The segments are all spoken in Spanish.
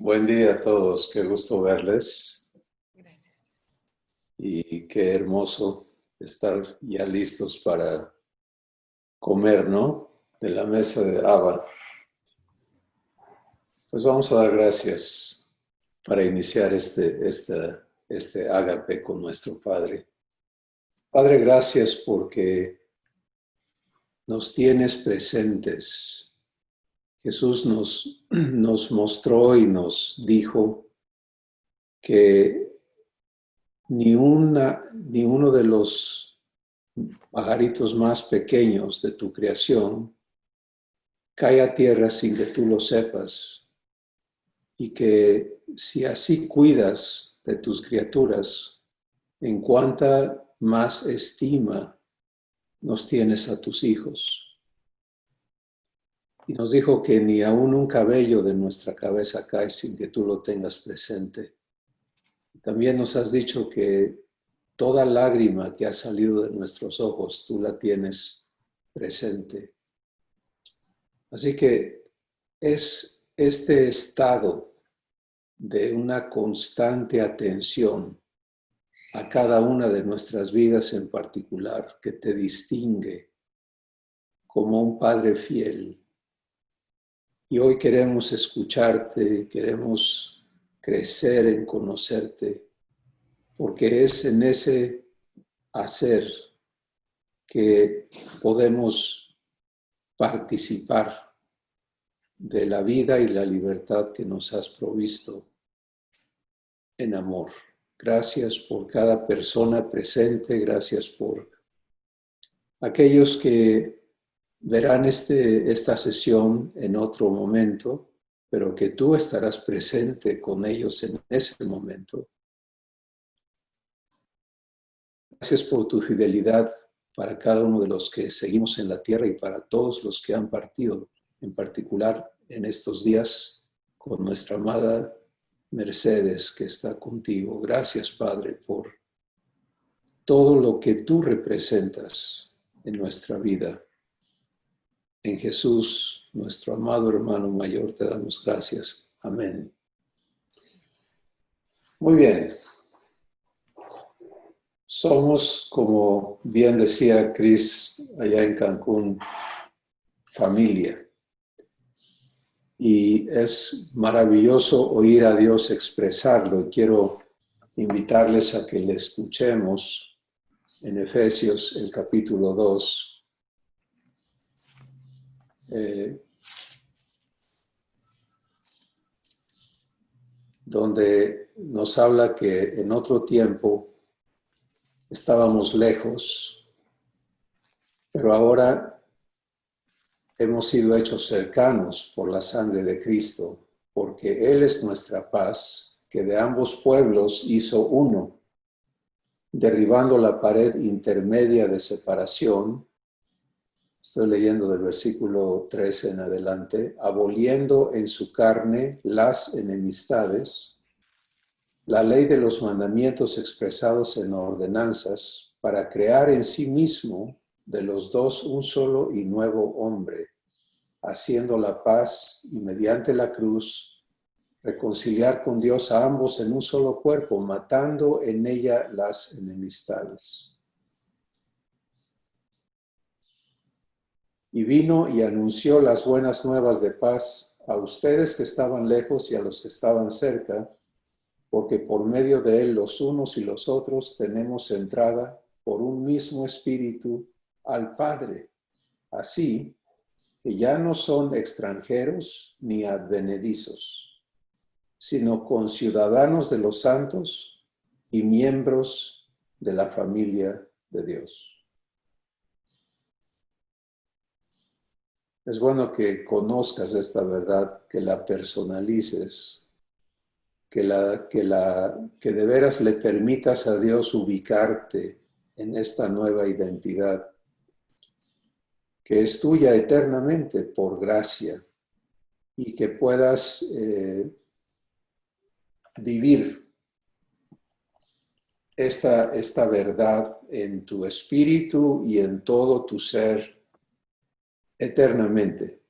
Buen día a todos, qué gusto verles Gracias. y qué hermoso estar ya listos para comer, ¿no? De la mesa de Abba. Pues vamos a dar gracias para iniciar este ágape con nuestro Padre. Padre, gracias porque nos tienes presentes. Jesús nos mostró y nos dijo que ni uno de los pajaritos más pequeños de tu creación cae a tierra sin que tú lo sepas, y que si así cuidas de tus criaturas, en cuánta más estima nos tienes a tus hijos. Y nos dijo que ni aún un cabello de nuestra cabeza cae sin que tú lo tengas presente. También nos has dicho que toda lágrima que ha salido de nuestros ojos, tú la tienes presente. Así que es este estado de una constante atención a cada una de nuestras vidas en particular que te distingue como un Padre fiel. Y hoy queremos escucharte, queremos crecer en conocerte, porque es en ese hacer que podemos participar de la vida y la libertad que nos has provisto en amor. Gracias por cada persona presente, gracias por aquellos que verán esta sesión en otro momento, pero que tú estarás presente con ellos en ese momento. Gracias por tu fidelidad para cada uno de los que seguimos en la tierra y para todos los que han partido, en particular en estos días con nuestra amada Mercedes que está contigo. Gracias, Padre, por todo lo que tú representas en nuestra vida. En Jesús, nuestro amado hermano mayor, te damos gracias. Amén. Muy bien. Somos, como bien decía Chris allá en Cancún, familia. Y es maravilloso oír a Dios expresarlo. Y quiero invitarles a que le escuchemos en Efesios, el capítulo 2. Donde nos habla que en otro tiempo estábamos lejos, pero ahora hemos sido hechos cercanos por la sangre de Cristo, porque Él es nuestra paz, que de ambos pueblos hizo uno, derribando la pared intermedia de separación. Estoy leyendo del versículo 13 en adelante, aboliendo en su carne las enemistades, la ley de los mandamientos expresados en ordenanzas, para crear en sí mismo de los dos un solo y nuevo hombre, haciendo la paz y mediante la cruz reconciliar con Dios a ambos en un solo cuerpo, matando en ella las enemistades. Y vino y anunció las buenas nuevas de paz a ustedes que estaban lejos y a los que estaban cerca, porque por medio de él los unos y los otros tenemos entrada por un mismo espíritu al Padre. Así que ya no son extranjeros ni advenedizos, sino conciudadanos de los santos y miembros de la familia de Dios. Es bueno que conozcas esta verdad, que la personalices, que de veras le permitas a Dios ubicarte en esta nueva identidad, que es tuya eternamente por gracia, y que puedas vivir esta verdad en tu espíritu y en todo tu ser eternamente,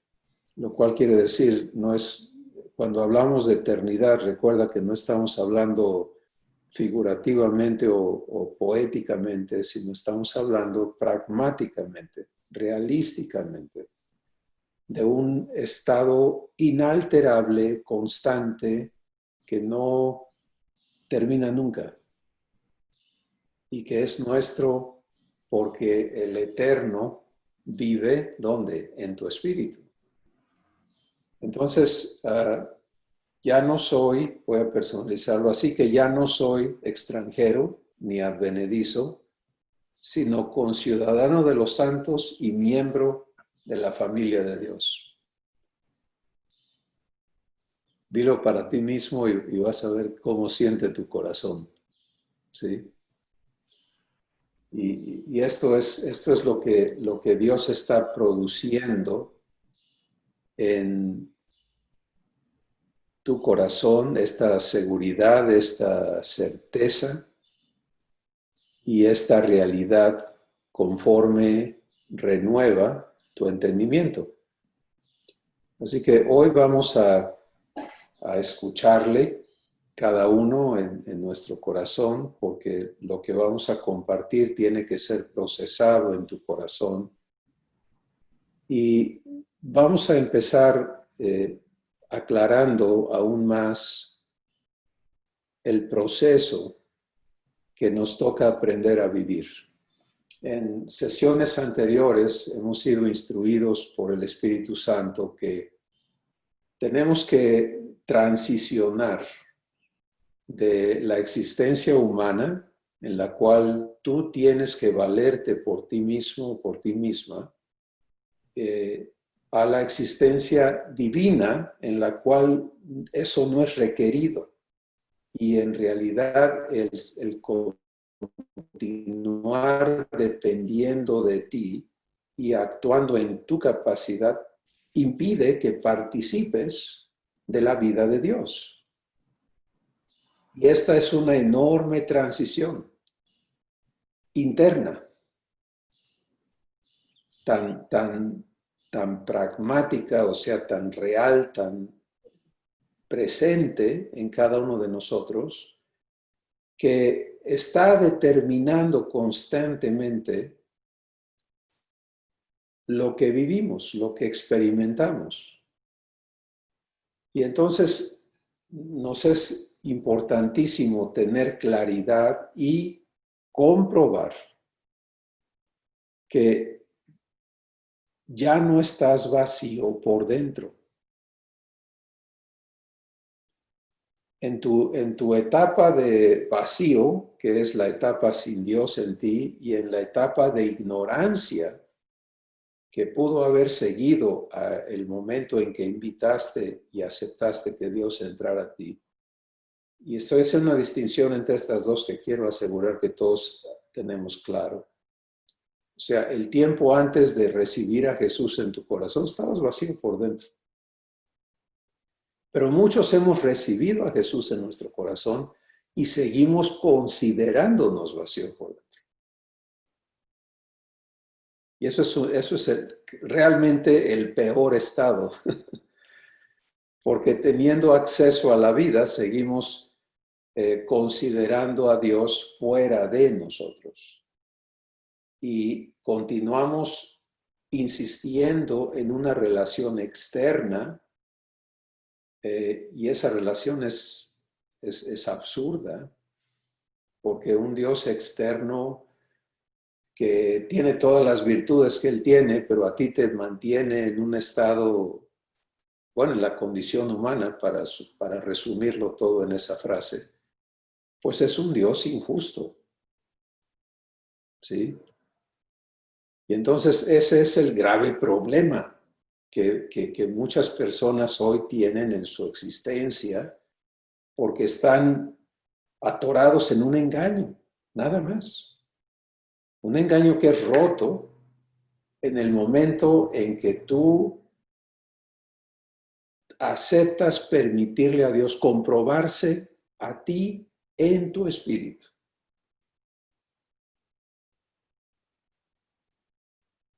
lo cual quiere decir, no es Cuando hablamos de eternidad, recuerda que no estamos hablando figurativamente o poéticamente, sino estamos hablando pragmáticamente, realísticamente, de un estado inalterable, constante, que no termina nunca y que es nuestro porque el Eterno vive, ¿dónde? En tu espíritu. Entonces, ya no soy, voy a personalizarlo así, que ya no soy extranjero ni advenedizo, sino conciudadano de los santos y miembro de la familia de Dios. Dilo para ti mismo y vas a ver cómo siente tu corazón, ¿sí? Y esto es lo que Dios está produciendo en tu corazón, esta seguridad, esta certeza y esta realidad conforme renueva tu entendimiento. Así que hoy vamos a escucharle cada uno en nuestro corazón, porque lo que vamos a compartir tiene que ser procesado en tu corazón. Y vamos a empezar aclarando aún más el proceso que nos toca aprender a vivir. En sesiones anteriores hemos sido instruidos por el Espíritu Santo que tenemos que transicionar de la existencia humana, en la cual tú tienes que valerte por ti mismo o por ti misma, a la existencia divina, en la cual eso no es requerido. Y en realidad el continuar dependiendo de ti y actuando en tu capacidad impide que participes de la vida de Dios. Y esta es una enorme transición interna, tan pragmática, o sea, tan real, tan presente en cada uno de nosotros, que está determinando constantemente lo que vivimos, lo que experimentamos. Y entonces nos es importantísimo tener claridad y comprobar que ya no estás vacío por dentro. En tu etapa de vacío, que es la etapa sin Dios en ti, y en la etapa de ignorancia, que pudo haber seguido el momento en que invitaste y aceptaste que Dios entrara a ti. Y estoy haciendo una distinción entre estas dos que quiero asegurar que todos tenemos claro. O sea, el tiempo antes de recibir a Jesús en tu corazón, estabas vacío por dentro. Pero muchos hemos recibido a Jesús en nuestro corazón y seguimos considerándonos vacíos por dentro. Y eso es realmente el peor estado. Porque teniendo acceso a la vida, seguimos considerando a Dios fuera de nosotros. Y continuamos insistiendo en una relación externa, y esa relación es absurda, porque un Dios externo que tiene todas las virtudes que Él tiene, pero a ti te mantiene en un estado, bueno, en la condición humana, para resumirlo todo en esa frase, pues es un Dios injusto, ¿sí? Y entonces ese es el grave problema que muchas personas hoy tienen en su existencia, porque están atorados en un engaño, nada más. Un engaño que es roto en el momento en que tú aceptas permitirle a Dios comprobarse a ti en tu espíritu.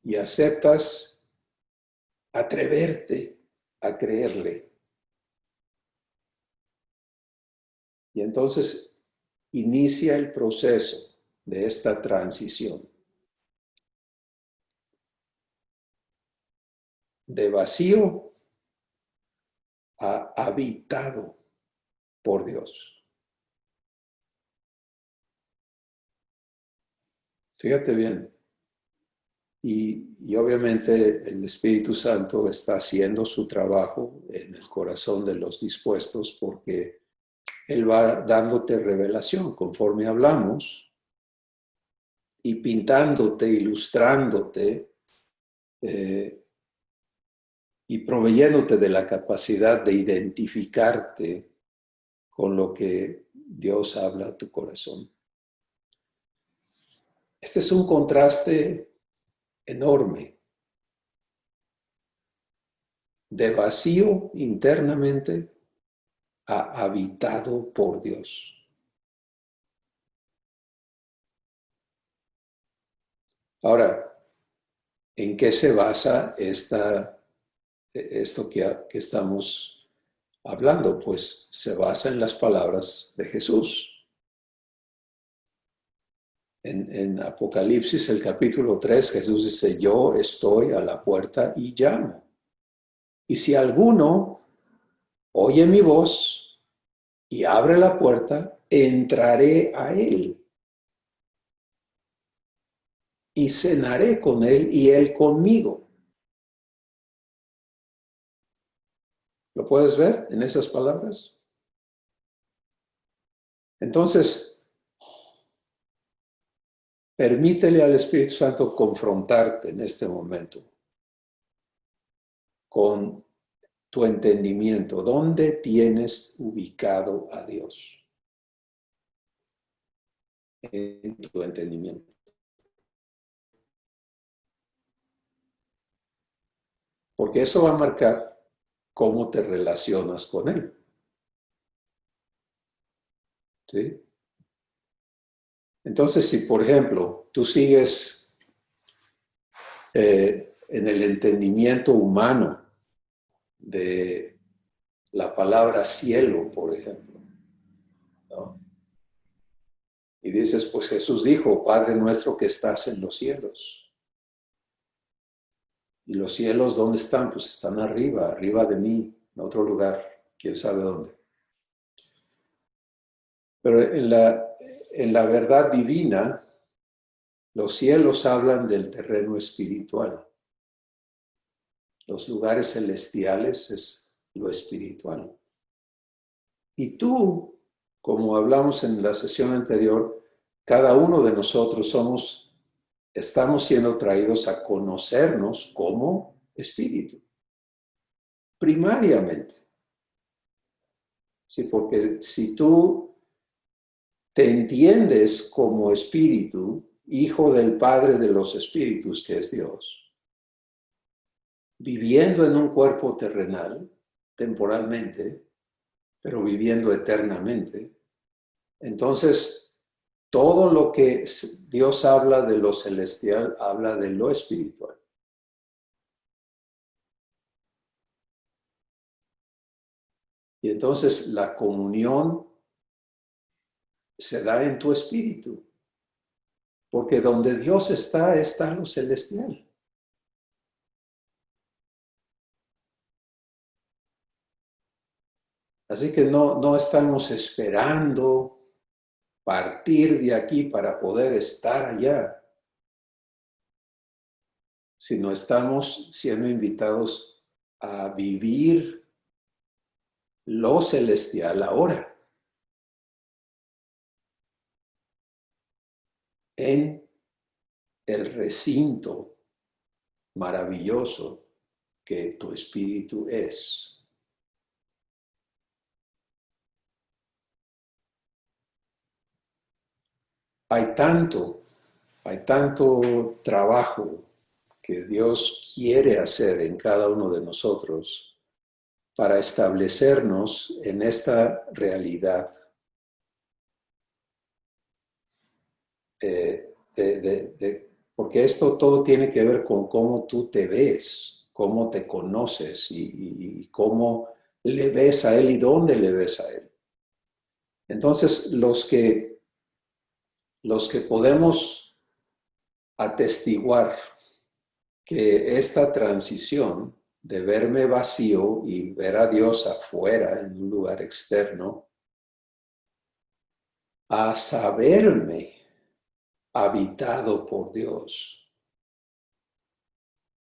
Y aceptas atreverte a creerle. Y entonces inicia el proceso de esta transición de vacío a habitado por Dios. Fíjate bien. Y obviamente el Espíritu Santo está haciendo su trabajo en el corazón de los dispuestos porque Él va dándote revelación conforme hablamos y pintándote, ilustrándote y proveyéndote de la capacidad de identificarte con lo que Dios habla a tu corazón. Este es un contraste enorme de vacío internamente a habitado por Dios. Ahora, ¿en qué se basa esto que estamos hablando? Pues se basa en las palabras de Jesús. En Apocalipsis, el capítulo 3, Jesús dice, yo estoy a la puerta y llamo. Y si alguno oye mi voz y abre la puerta, entraré a él y cenaré con él y él conmigo. ¿Lo puedes ver en esas palabras? Entonces, permítele al Espíritu Santo confrontarte en este momento con tu entendimiento. ¿Dónde tienes ubicado a Dios? En tu entendimiento. Porque eso va a marcar cómo te relacionas con Él. ¿Sí? Entonces, si por ejemplo tú sigues en el entendimiento humano de la palabra cielo, por ejemplo, ¿no? Y dices, pues Jesús dijo, Padre nuestro que estás en los cielos. ¿Y los cielos dónde están? Pues están arriba, arriba de mí, en otro lugar, quién sabe dónde. Pero en la verdad divina, los cielos hablan del terreno espiritual. Los lugares celestiales es lo espiritual. Y tú, como hablamos en la sesión anterior, cada uno de nosotros estamos siendo traídos a conocernos como espíritu, primariamente. Sí, porque si tú te entiendes como espíritu, hijo del Padre de los espíritus, que es Dios, viviendo en un cuerpo terrenal, temporalmente, pero viviendo eternamente, entonces todo lo que Dios habla de lo celestial, habla de lo espiritual. Y entonces la comunión se da en tu espíritu, porque donde Dios está, está lo celestial. Así que no estamos esperando partir de aquí para poder estar allá, sino estamos siendo invitados a vivir lo celestial ahora, en el recinto maravilloso que tu espíritu es. Hay tanto trabajo que Dios quiere hacer en cada uno de nosotros para establecernos en esta realidad porque esto todo tiene que ver con cómo tú te ves, cómo te conoces y cómo le ves a Él y dónde le ves a Él. Entonces, los que podemos atestiguar que esta transición de verme vacío y ver a Dios afuera, en un lugar externo, a saberme habitado por Dios,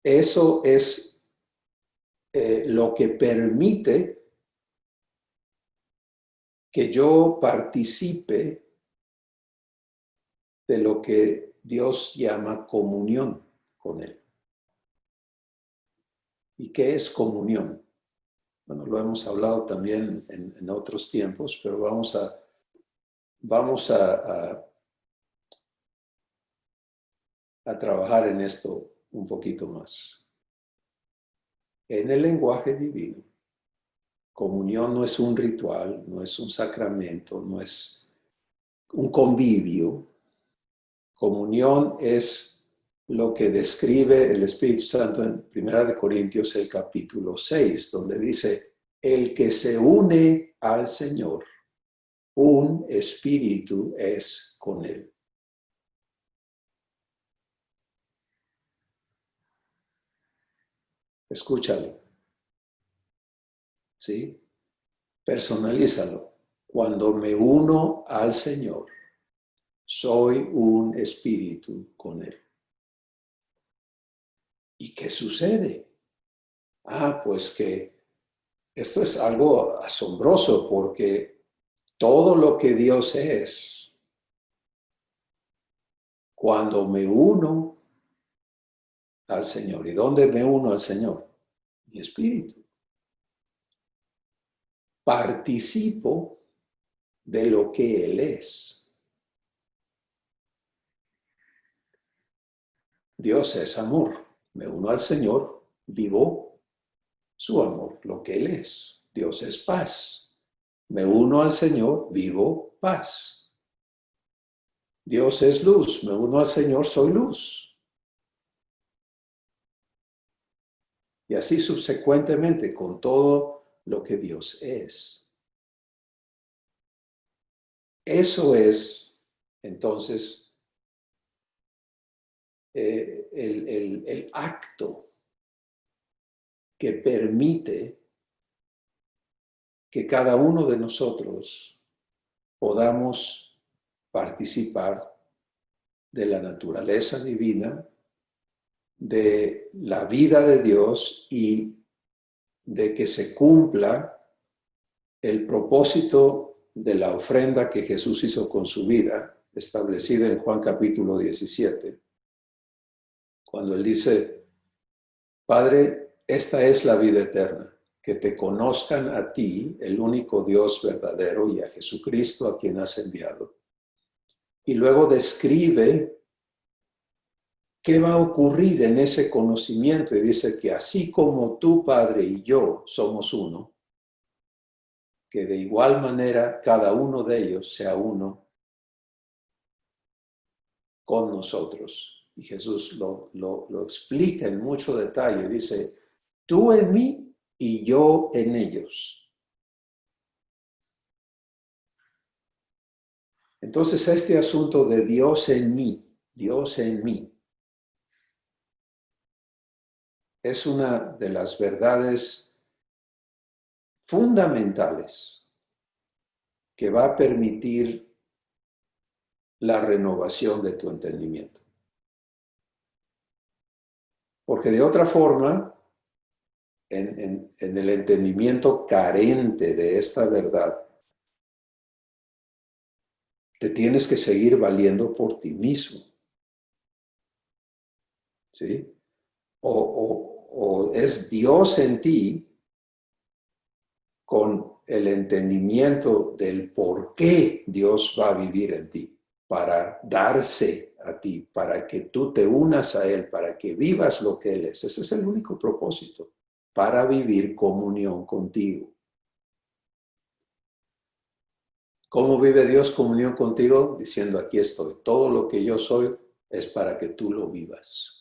eso es lo que permite que yo participe de lo que Dios llama comunión con Él. ¿Y qué es comunión? Bueno, lo hemos hablado también en otros tiempos, pero vamos a trabajar en esto un poquito más. En el lenguaje divino, comunión no es un ritual, no es un sacramento, no es un convivio. Comunión es lo que describe el Espíritu Santo en 1 Corintios el capítulo 6, donde dice, el que se une al Señor, un espíritu es con Él. Escúchalo, ¿sí? Personalízalo. Cuando me uno al Señor, soy un espíritu con Él. ¿Y qué sucede? Pues que esto es algo asombroso porque todo lo que Dios es, cuando me uno al Señor. ¿Y dónde me uno al Señor? Mi espíritu. Participo de lo que Él es. Dios es amor. Me uno al Señor, vivo su amor, lo que Él es. Dios es paz. Me uno al Señor, vivo paz. Dios es luz. Me uno al Señor, soy luz. Y así subsecuentemente con todo lo que Dios es. Eso es, entonces, el acto que permite que cada uno de nosotros podamos participar de la naturaleza divina, de la vida de Dios y de que se cumpla el propósito de la ofrenda que Jesús hizo con su vida, establecida en Juan capítulo 17, cuando Él dice, Padre, esta es la vida eterna, que te conozcan a ti, el único Dios verdadero, y a Jesucristo a quien has enviado. Y luego describe qué va a ocurrir en ese conocimiento y dice que así como tú, Padre, y yo somos uno, que de igual manera cada uno de ellos sea uno con nosotros. Y Jesús lo explica en mucho detalle. Dice, tú en mí y yo en ellos. Entonces este asunto de Dios en mí, es una de las verdades fundamentales que va a permitir la renovación de tu entendimiento. Porque de otra forma, en el entendimiento carente de esta verdad, te tienes que seguir valiendo por ti mismo. ¿Sí? O es Dios en ti con el entendimiento del por qué Dios va a vivir en ti, para darse a ti, para que tú te unas a Él, para que vivas lo que Él es. Ese es el único propósito, para vivir comunión contigo. ¿Cómo vive Dios comunión contigo? Diciendo, aquí estoy. Todo lo que yo soy es para que tú lo vivas.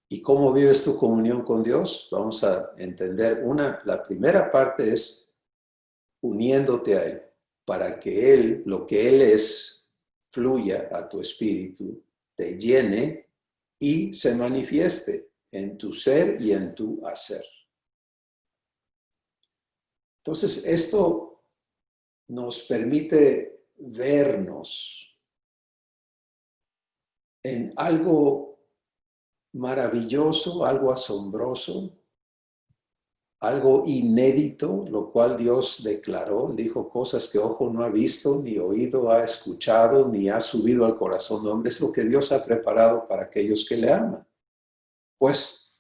¿Y cómo vives tu comunión con Dios? Vamos a entender la primera parte es uniéndote a Él. para que Él, lo que Él es, fluya a tu espíritu, te llene y se manifieste en tu ser y en tu hacer. Entonces, esto nos permite vernos en algo maravilloso, algo asombroso, algo inédito, lo cual Dios declaró, dijo cosas que ojo no ha visto, ni oído ha escuchado, ni ha subido al corazón de hombre. Es lo que Dios ha preparado para aquellos que le aman. Pues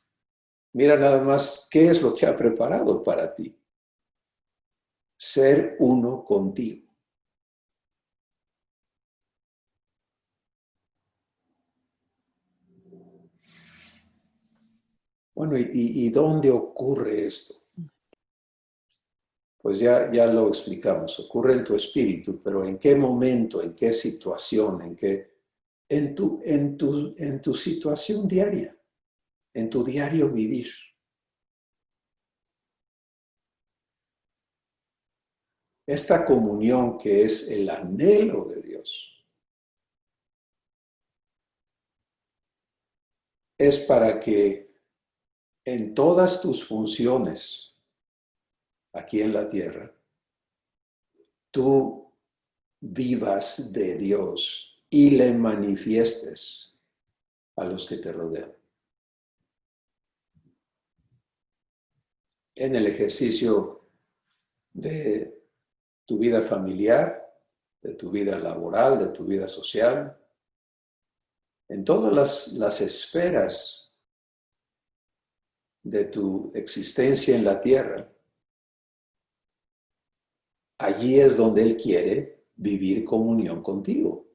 mira nada más qué es lo que ha preparado para ti. Ser uno contigo. Bueno, ¿y dónde ocurre esto? Pues ya lo explicamos, ocurre en tu espíritu, pero ¿en qué momento, en qué situación, en tu situación diaria, en tu diario vivir? Esta comunión que es el anhelo de Dios es para que en todas tus funciones aquí en la tierra, tú vivas de Dios y le manifiestes a los que te rodean. En el ejercicio de tu vida familiar, de tu vida laboral, de tu vida social, en todas las esferas de tu existencia en la tierra, allí es donde Él quiere vivir comunión contigo.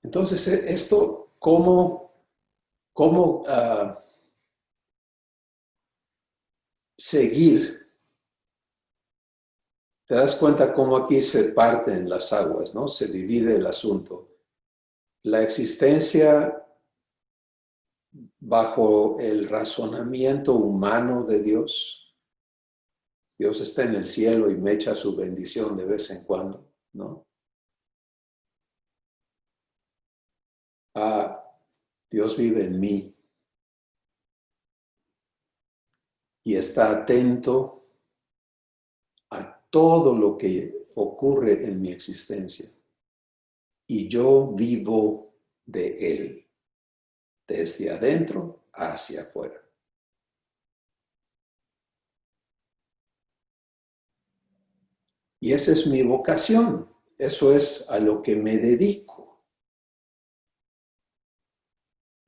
Entonces, esto, ¿cómo seguir? Te das cuenta cómo aquí se parten las aguas, ¿no? Se divide el asunto. La existencia bajo el razonamiento humano de Dios. Dios está en el cielo y me echa su bendición de vez en cuando, ¿no? Ah, Dios vive en mí y está atento a todo lo que ocurre en mi existencia. Y yo vivo de Él, desde adentro hacia afuera. Y esa es mi vocación, eso es a lo que me dedico.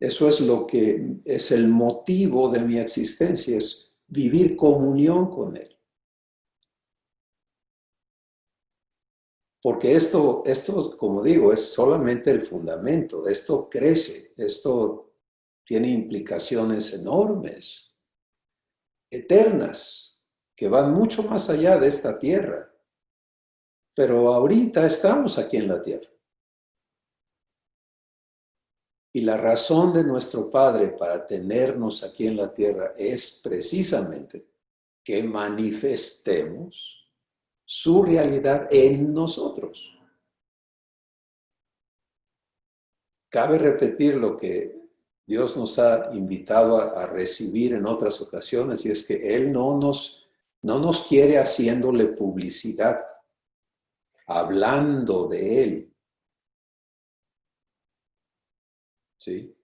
Eso es lo que es el motivo de mi existencia, es vivir comunión con Él. Porque esto, como digo, es solamente el fundamento. Esto crece, esto tiene implicaciones enormes, eternas, que van mucho más allá de esta tierra. Pero ahorita estamos aquí en la tierra. Y la razón de nuestro Padre para tenernos aquí en la tierra es precisamente que manifestemos su realidad en nosotros. Cabe repetir lo que Dios nos ha invitado a recibir en otras ocasiones, y es que Él no nos quiere haciéndole publicidad, hablando de Él. ¿Sí?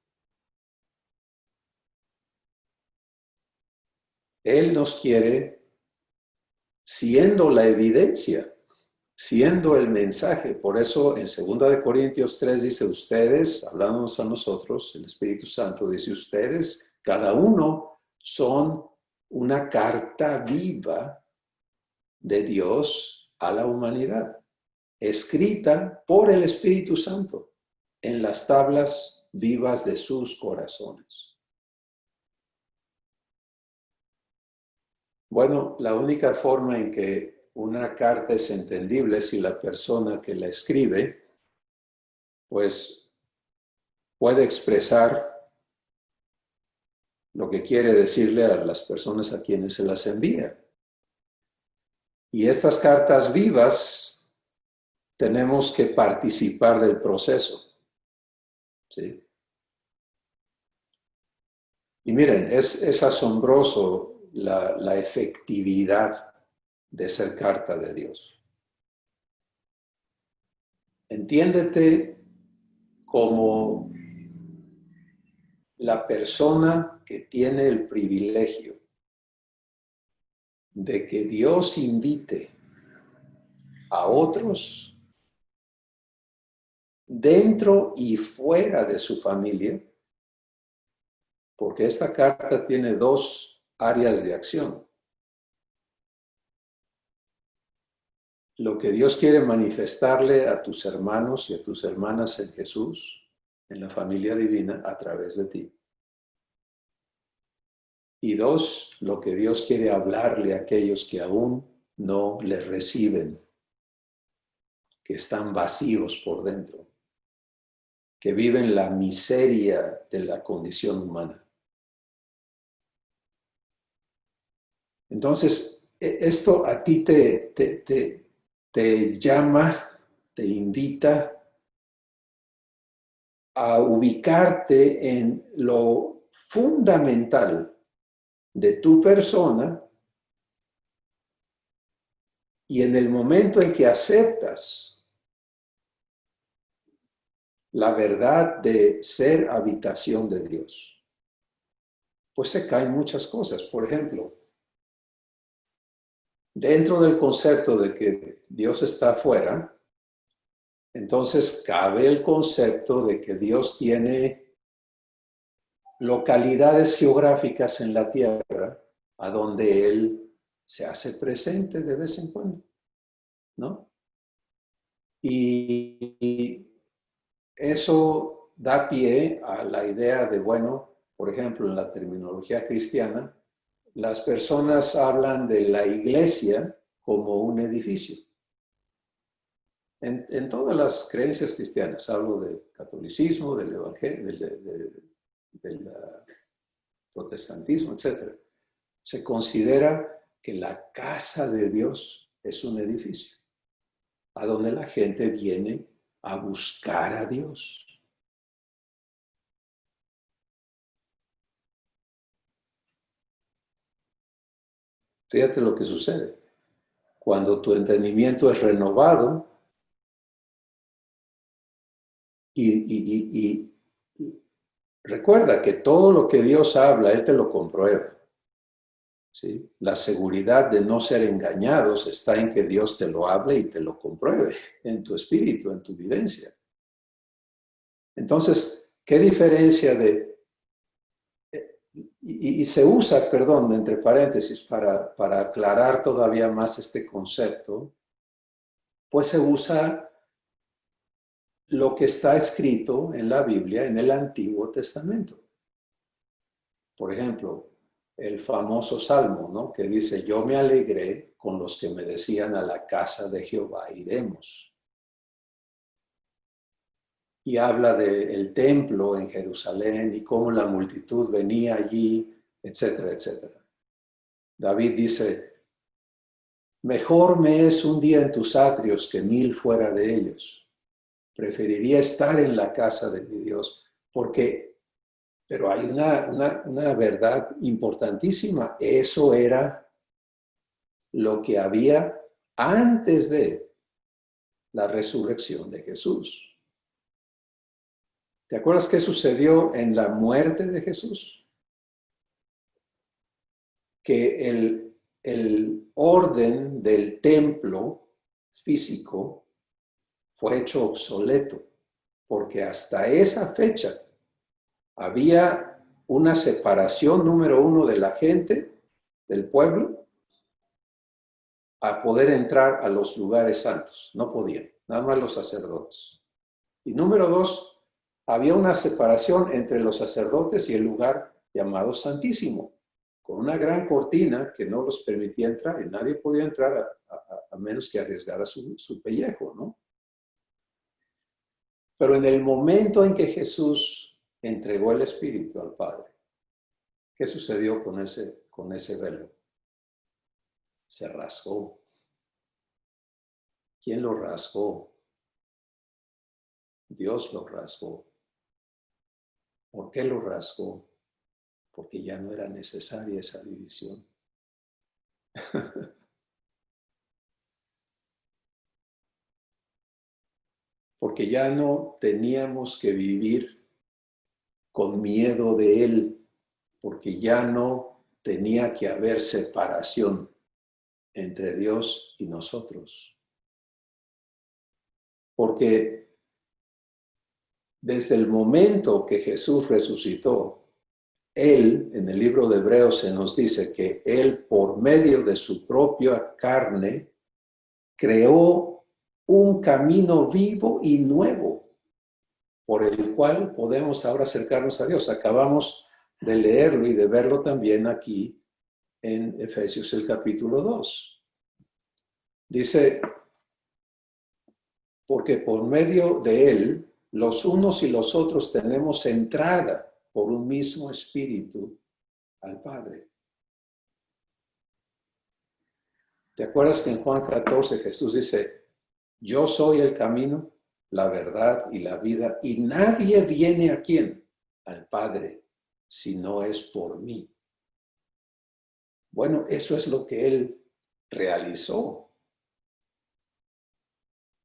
Él nos quiere siendo la evidencia, siendo el mensaje. Por eso en 2 Corintios 3 dice, ustedes, hablándonos a nosotros, el Espíritu Santo dice, ustedes, cada uno son una carta viva de Dios a la humanidad, escrita por el Espíritu Santo en las tablas vivas de sus corazones. Bueno, la única forma en que una carta es entendible es si la persona que la escribe, pues, puede expresar lo que quiere decirle a las personas a quienes se las envía. Y estas cartas vivas tenemos que participar del proceso, ¿sí? Y miren, es asombroso la efectividad de ser carta de Dios. Entiéndete como la persona que tiene el privilegio de que Dios invite a otros dentro y fuera de su familia, porque esta carta tiene dos áreas de acción. Lo que Dios quiere manifestarle a tus hermanos y a tus hermanas en Jesús, en la familia divina, a través de ti. Y dos, lo que Dios quiere hablarle a aquellos que aún no le reciben, que están vacíos por dentro, que viven la miseria de la condición humana. Entonces, esto a ti te llama, te invita a ubicarte en lo fundamental de tu persona, y en el momento en que aceptas la verdad de ser habitación de Dios, pues se caen muchas cosas. Por ejemplo, dentro del concepto de que Dios está afuera, entonces cabe el concepto de que Dios tiene localidades geográficas en la tierra a donde Él se hace presente de vez en cuando, ¿no? Y eso da pie a la idea de, bueno, por ejemplo, en la terminología cristiana, las personas hablan de la iglesia como un edificio. En todas las creencias cristianas, hablo del catolicismo, del evangelio, del protestantismo, etc. Se considera que la casa de Dios es un edificio, a donde la gente viene a buscar a Dios. Fíjate lo que sucede. Cuando tu entendimiento es renovado y recuerda que todo lo que Dios habla, Él te lo comprueba, ¿sí? La seguridad de no ser engañados está en que Dios te lo hable y te lo compruebe en tu espíritu, en tu vivencia. Entonces, ¿qué diferencia de... Y se usa, perdón, entre paréntesis, para aclarar todavía más este concepto, pues se usa lo que está escrito en la Biblia en el Antiguo Testamento. Por ejemplo, el famoso Salmo, ¿no? Que dice, yo me alegré con los que me decían a la casa de Jehová iremos. Y habla del templo en Jerusalén y cómo la multitud venía allí, etcétera, etcétera. David dice, mejor me es un día en tus atrios que 1000 fuera de ellos. Preferiría estar en la casa de mi Dios, pero hay una verdad importantísima. Eso era lo que había antes de la resurrección de Jesús. ¿Te acuerdas qué sucedió en la muerte de Jesús? Que el orden del templo físico fue hecho obsoleto, porque hasta esa fecha había una separación, número uno, de la gente, del pueblo, a poder entrar a los lugares santos. No podían, nada más los sacerdotes. Y número dos, había una separación entre los sacerdotes y el lugar llamado Santísimo, con una gran cortina que no los permitía entrar, y nadie podía entrar a menos que arriesgara su pellejo, ¿no? Pero en el momento en que Jesús entregó el Espíritu al Padre, ¿Qué sucedió con ese velo? Se rasgó. ¿Quién lo rasgó? Dios lo rasgó. ¿Por qué lo rasgó? Porque ya no era necesaria esa división. Porque ya no teníamos que vivir con miedo de Él, porque ya no tenía que haber separación entre Dios y nosotros. Porque desde el momento que Jesús resucitó, Él, en el libro de Hebreos se nos dice que Él, por medio de su propia carne, creó un camino vivo y nuevo por el cual podemos ahora acercarnos a Dios. Acabamos de leerlo y de verlo también aquí en Efesios el capítulo 2. Dice, porque por medio de Él, los unos y los otros tenemos entrada por un mismo espíritu al Padre. ¿Te acuerdas que en Juan 14 Jesús dice, yo soy el camino, la verdad y la vida, y nadie viene a quién? Al Padre, si no es por mí. Bueno, eso es lo que Él realizó.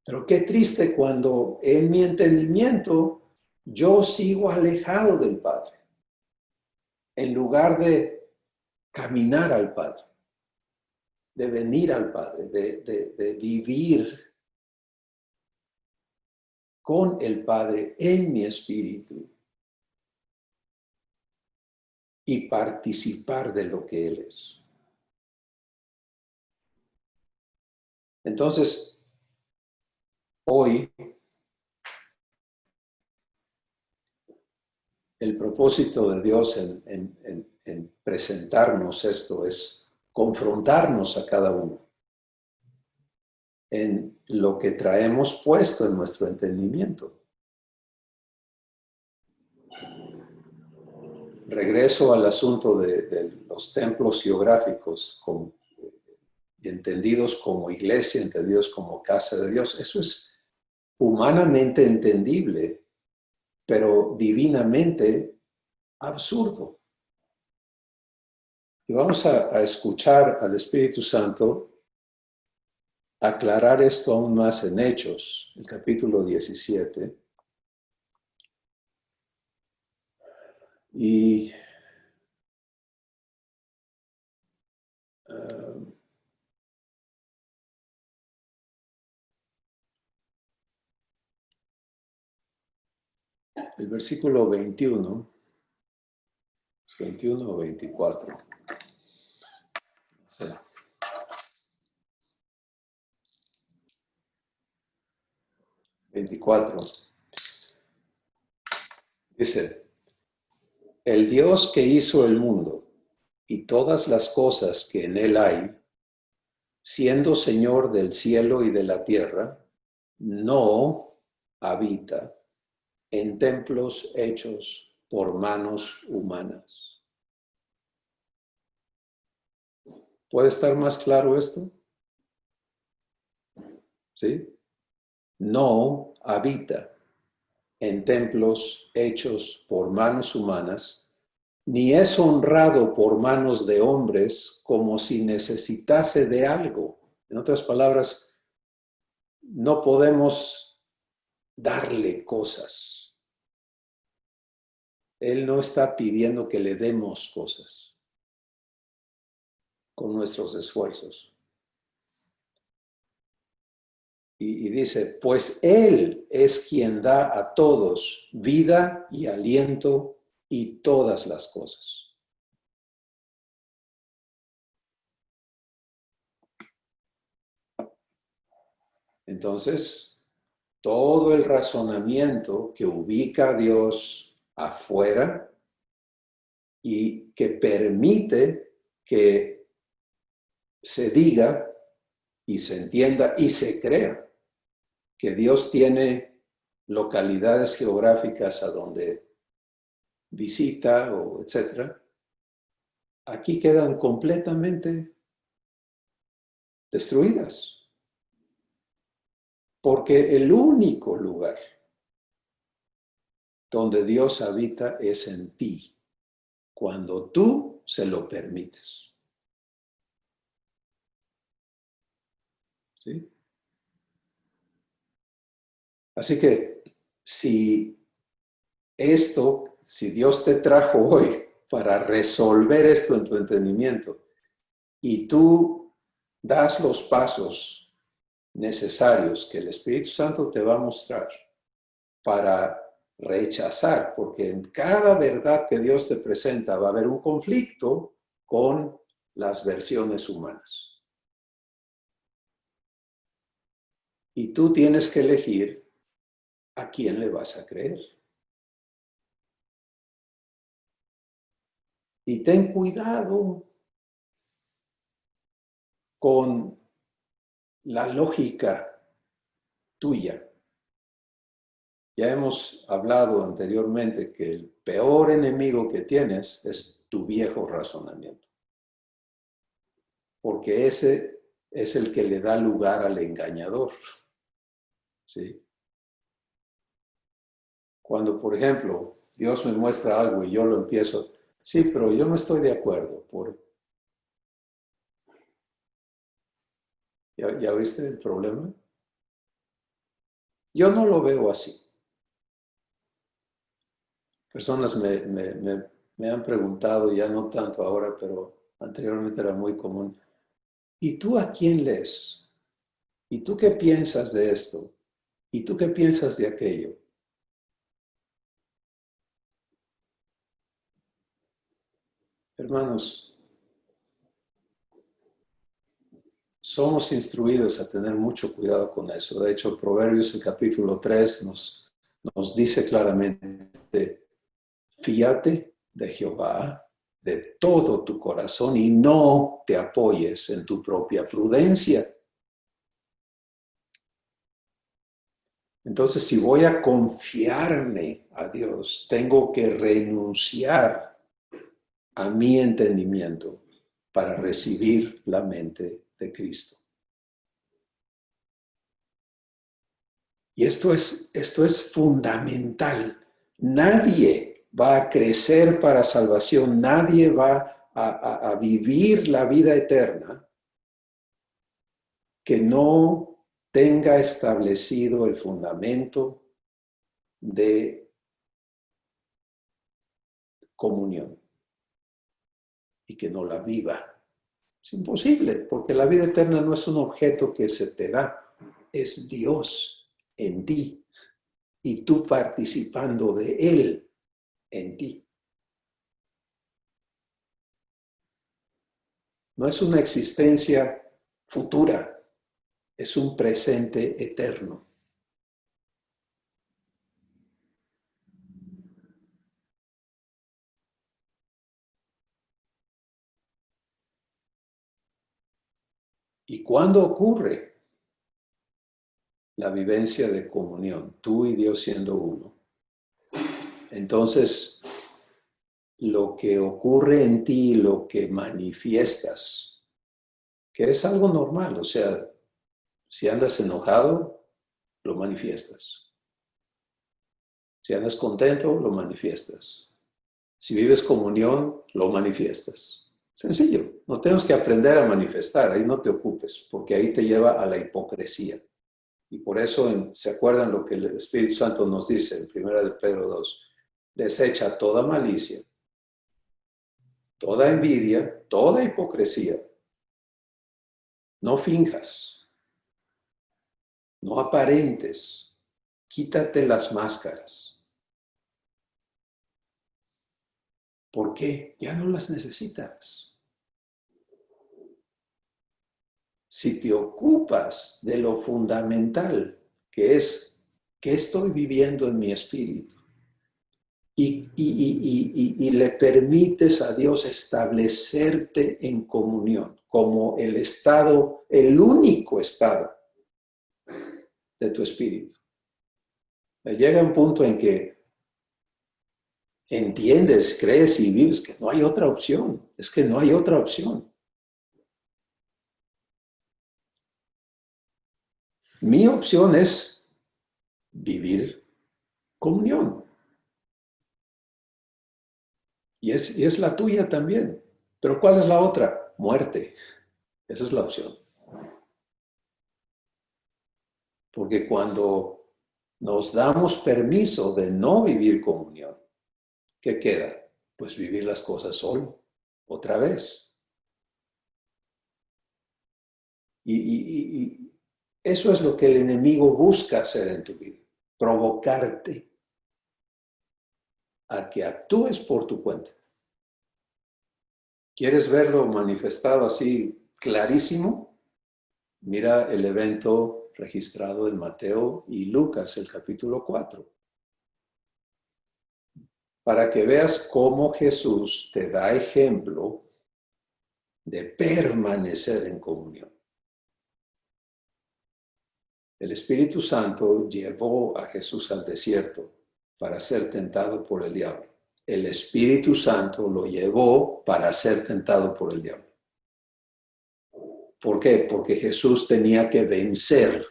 Pero qué triste cuando en mi entendimiento yo sigo alejado del Padre, en lugar de caminar al Padre, de venir al Padre, de vivir con el Padre en mi espíritu y participar de lo que Él es. Entonces, hoy, el propósito de Dios en presentarnos esto es confrontarnos a cada uno en lo que traemos puesto en nuestro entendimiento. Regreso al asunto de los templos geográficos, entendidos como iglesia, entendidos como casa de Dios. Eso es humanamente entendible, pero divinamente absurdo. Y vamos a escuchar al Espíritu Santo aclarar esto aún más en Hechos, el capítulo 17. Y el versículo 21, 21 o 24. Sí. 24. Dice, el Dios que hizo el mundo y todas las cosas que en él hay, siendo Señor del cielo y de la tierra, no habita en templos hechos por manos humanas. ¿Puede estar más claro esto? ¿Sí? No habita en templos hechos por manos humanas, ni es honrado por manos de hombres como si necesitase de algo. En otras palabras, no podemos darle cosas. Él no está pidiendo que le demos cosas con nuestros esfuerzos. Y dice, pues Él es quien da a todos vida y aliento y todas las cosas. Entonces, todo el razonamiento que ubica a Dios afuera y que permite que se diga y se entienda y se crea que Dios tiene localidades geográficas a donde visita o etcétera, aquí quedan completamente destruidas. Porque el único lugar donde Dios habita es en ti, cuando tú se lo permites. ¿Sí? Así que si Dios te trajo hoy para resolver esto en tu entendimiento y tú das los pasos necesarios que el Espíritu Santo te va a mostrar para rechazar, porque en cada verdad que Dios te presenta va a haber un conflicto con las versiones humanas. Y tú tienes que elegir a quién le vas a creer. Y ten cuidado con la lógica tuya. Ya hemos hablado anteriormente que el peor enemigo que tienes es tu viejo razonamiento. Porque ese es el que le da lugar al engañador. ¿Sí? Cuando, por ejemplo, Dios me muestra algo y yo lo empiezo, sí, pero yo no estoy de acuerdo. ¿Ya viste el problema? Yo no lo veo así. Personas me han preguntado, ya no tanto ahora, pero anteriormente era muy común, ¿y tú a quién lees? ¿Y tú qué piensas de esto? ¿Y tú qué piensas de aquello? Hermanos, somos instruidos a tener mucho cuidado con eso. De hecho, Proverbios, el capítulo 3, nos dice claramente, fíate de Jehová de todo tu corazón y no te apoyes en tu propia prudencia. Entonces, si voy a confiarme a Dios, tengo que renunciar a mi entendimiento para recibir la mente de Cristo. Y esto es fundamental. Nadie va a crecer para salvación, nadie va a vivir la vida eterna que no tenga establecido el fundamento de comunión y que no la viva. Es imposible, porque la vida eterna no es un objeto que se te da, es Dios en ti y tú participando de Él en ti. No es una existencia futura, es un presente eterno. ¿Y cuándo ocurre la vivencia de comunión, tú y Dios siendo uno? Entonces, lo que ocurre en ti, lo que manifiestas, que es algo normal, o sea, si andas enojado, lo manifiestas. Si andas contento, lo manifiestas. Si vives comunión, lo manifiestas. Sencillo, no tenemos que aprender a manifestar, ahí no te ocupes, porque ahí te lleva a la hipocresía. Y por eso, ¿se acuerdan lo que el Espíritu Santo nos dice en 1 de Pedro 2? Desecha toda malicia, toda envidia, toda hipocresía. No finjas, no aparentes, quítate las máscaras. ¿Por qué? Ya no las necesitas. Si te ocupas de lo fundamental, que es qué estoy viviendo en mi espíritu, y le permites a Dios establecerte en comunión como el estado, el único estado de tu espíritu. Llega un punto en que entiendes, crees y vives que no hay otra opción. Es que no hay otra opción. Mi opción es vivir comunión. Y es la tuya también. Pero ¿cuál es la otra? Muerte. Esa es la opción. Porque cuando nos damos permiso de no vivir comunión, ¿qué queda? Pues vivir las cosas solo, otra vez. Y eso es lo que el enemigo busca hacer en tu vida, provocarte a que actúes por tu cuenta. ¿Quieres verlo manifestado así clarísimo? Mira el evento registrado en Mateo y Lucas, el capítulo 4, para que veas cómo Jesús te da ejemplo de permanecer en comunión. El Espíritu Santo llevó a Jesús al desierto para ser tentado por el diablo. El Espíritu Santo lo llevó para ser tentado por el diablo. ¿Por qué? Porque Jesús tenía que vencer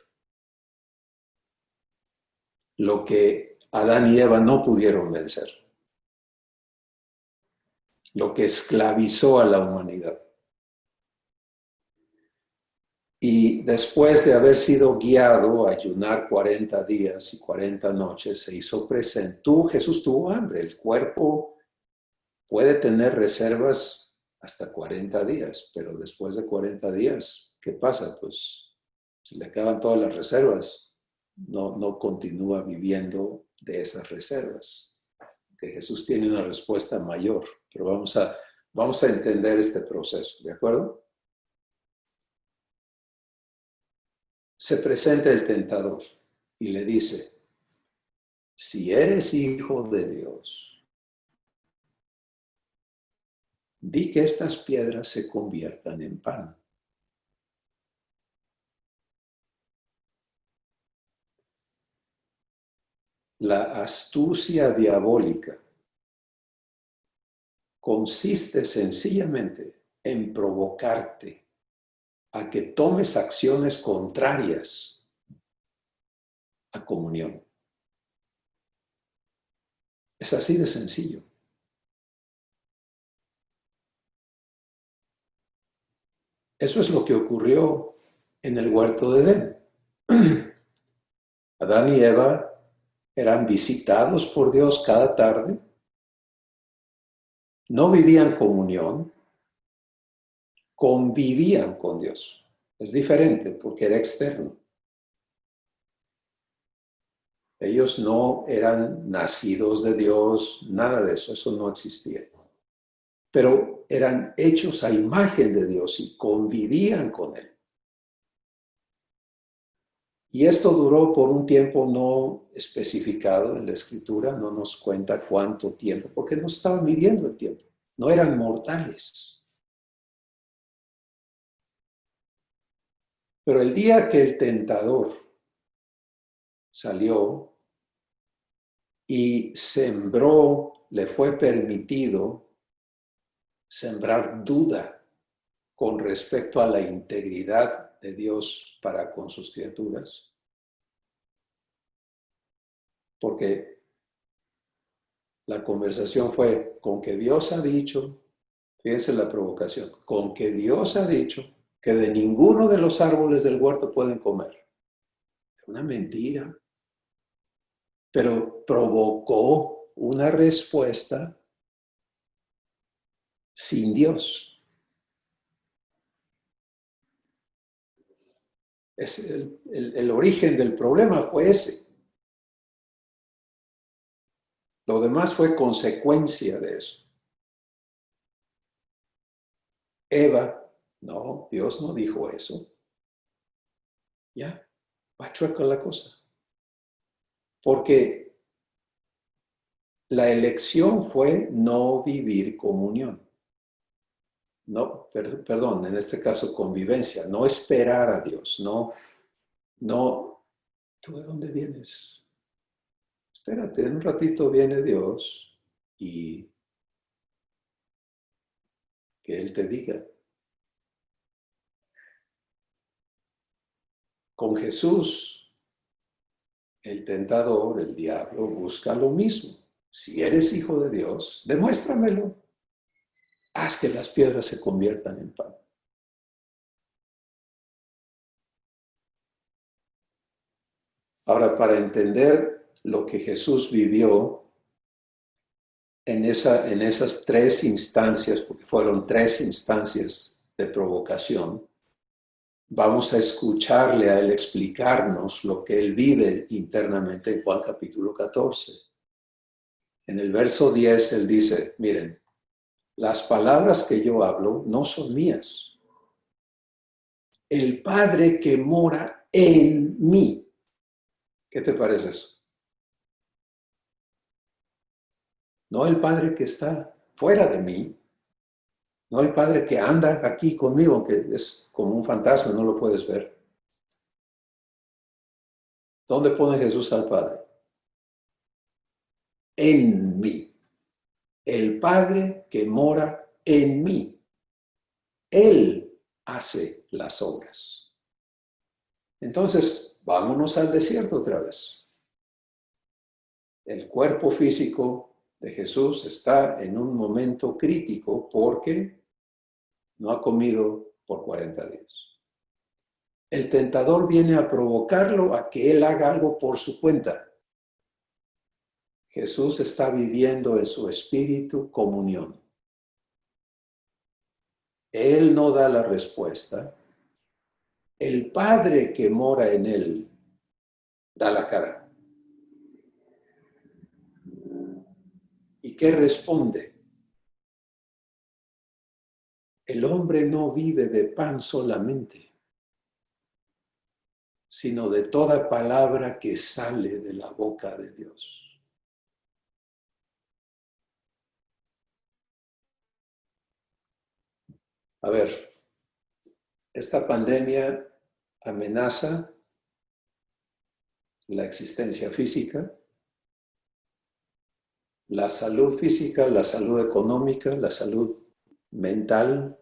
lo que Adán y Eva no pudieron vencer, lo que esclavizó a la humanidad. Y después de haber sido guiado a ayunar 40 días y 40 noches, se hizo presente. Jesús tuvo hambre. El cuerpo puede tener reservas hasta 40 días, pero después de 40 días, ¿qué pasa? Pues se le acaban todas las reservas. No continúa viviendo de esas reservas. Que Jesús tiene una respuesta mayor, pero vamos a entender este proceso, ¿de acuerdo? Se presenta el tentador y le dice, si eres hijo de Dios, di que estas piedras se conviertan en pan. La astucia diabólica consiste sencillamente en provocarte a que tomes acciones contrarias a comunión. Es así de sencillo. Eso es lo que ocurrió en el huerto de Edén. Adán y Eva eran visitados por Dios cada tarde, no vivían comunión, convivían con Dios. Es diferente porque era externo. Ellos no eran nacidos de Dios, nada de eso, eso no existía. Pero eran hechos a imagen de Dios y convivían con Él. Y esto duró por un tiempo no especificado en la Escritura, no nos cuenta cuánto tiempo, porque no estaban midiendo el tiempo, no eran mortales. Pero el día que el tentador salió y sembró, le fue permitido sembrar duda con respecto a la integridad de Dios para con sus criaturas. Porque la conversación fue con que Dios ha dicho, fíjense la provocación, con que Dios ha dicho que de ninguno de los árboles del huerto pueden comer. Una mentira. Pero provocó una respuesta sin Dios. Es el origen del problema fue ese. Lo demás fue consecuencia de eso. Eva, no, Dios no dijo eso. Ya, va chueca la cosa. Porque la elección fue no vivir comunión. No, perdón, en este caso convivencia, no esperar a Dios, no, ¿tú de dónde vienes? Espérate, en un ratito viene Dios y que Él te diga. Con Jesús, el tentador, el diablo, busca lo mismo. Si eres hijo de Dios, demuéstramelo. Haz que las piedras se conviertan en pan. Ahora, para entender lo que Jesús vivió en esas tres instancias, porque fueron tres instancias de provocación, vamos a escucharle a Él explicarnos lo que Él vive internamente en Juan capítulo 14. En el verso 10 Él dice, miren, las palabras que yo hablo no son mías. El Padre que mora en mí. ¿Qué te parece eso? No el Padre que está fuera de mí, no el Padre que anda aquí conmigo, aunque es como un fantasma, no lo puedes ver. ¿Dónde pone Jesús al Padre? En mí. El Padre que mora en mí. Él hace las obras. Entonces, vámonos al desierto otra vez. El cuerpo físico de Jesús está en un momento crítico porque no ha comido por 40 días. El tentador viene a provocarlo a que él haga algo por su cuenta. Jesús está viviendo en su espíritu comunión. Él no da la respuesta. El Padre que mora en él da la cara. ¿Y qué responde? El hombre no vive de pan solamente, sino de toda palabra que sale de la boca de Dios. A ver, esta pandemia amenaza la existencia física, la salud física, la salud económica, la salud mental,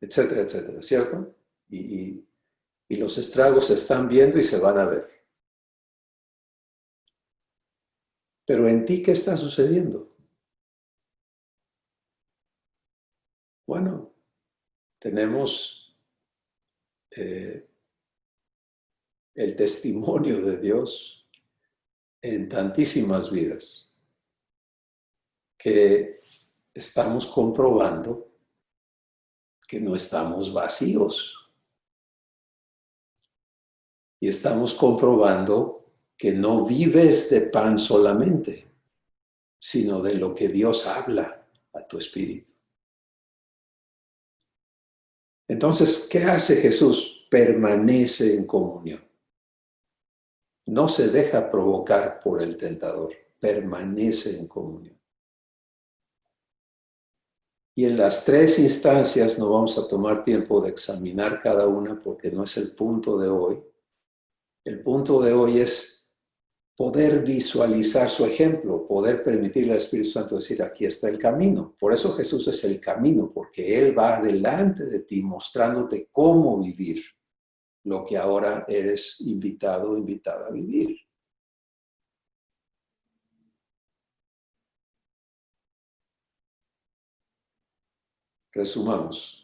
etcétera, etcétera, ¿cierto? Y los estragos se están viendo y se van a ver. Pero en ti, ¿qué está sucediendo? Bueno, tenemos el testimonio de Dios en tantísimas vidas que estamos comprobando que no estamos vacíos. Y estamos comprobando que no vives de pan solamente, sino de lo que Dios habla a tu espíritu. Entonces, ¿qué hace Jesús? Permanece en comunión. No se deja provocar por el tentador, permanece en comunión. Y en las tres instancias no vamos a tomar tiempo de examinar cada una porque no es el punto de hoy. El punto de hoy es poder visualizar su ejemplo, poder permitirle al Espíritu Santo decir, aquí está el camino. Por eso Jesús es el camino, porque Él va delante de ti mostrándote cómo vivir lo que ahora eres invitado o invitada a vivir. Resumamos.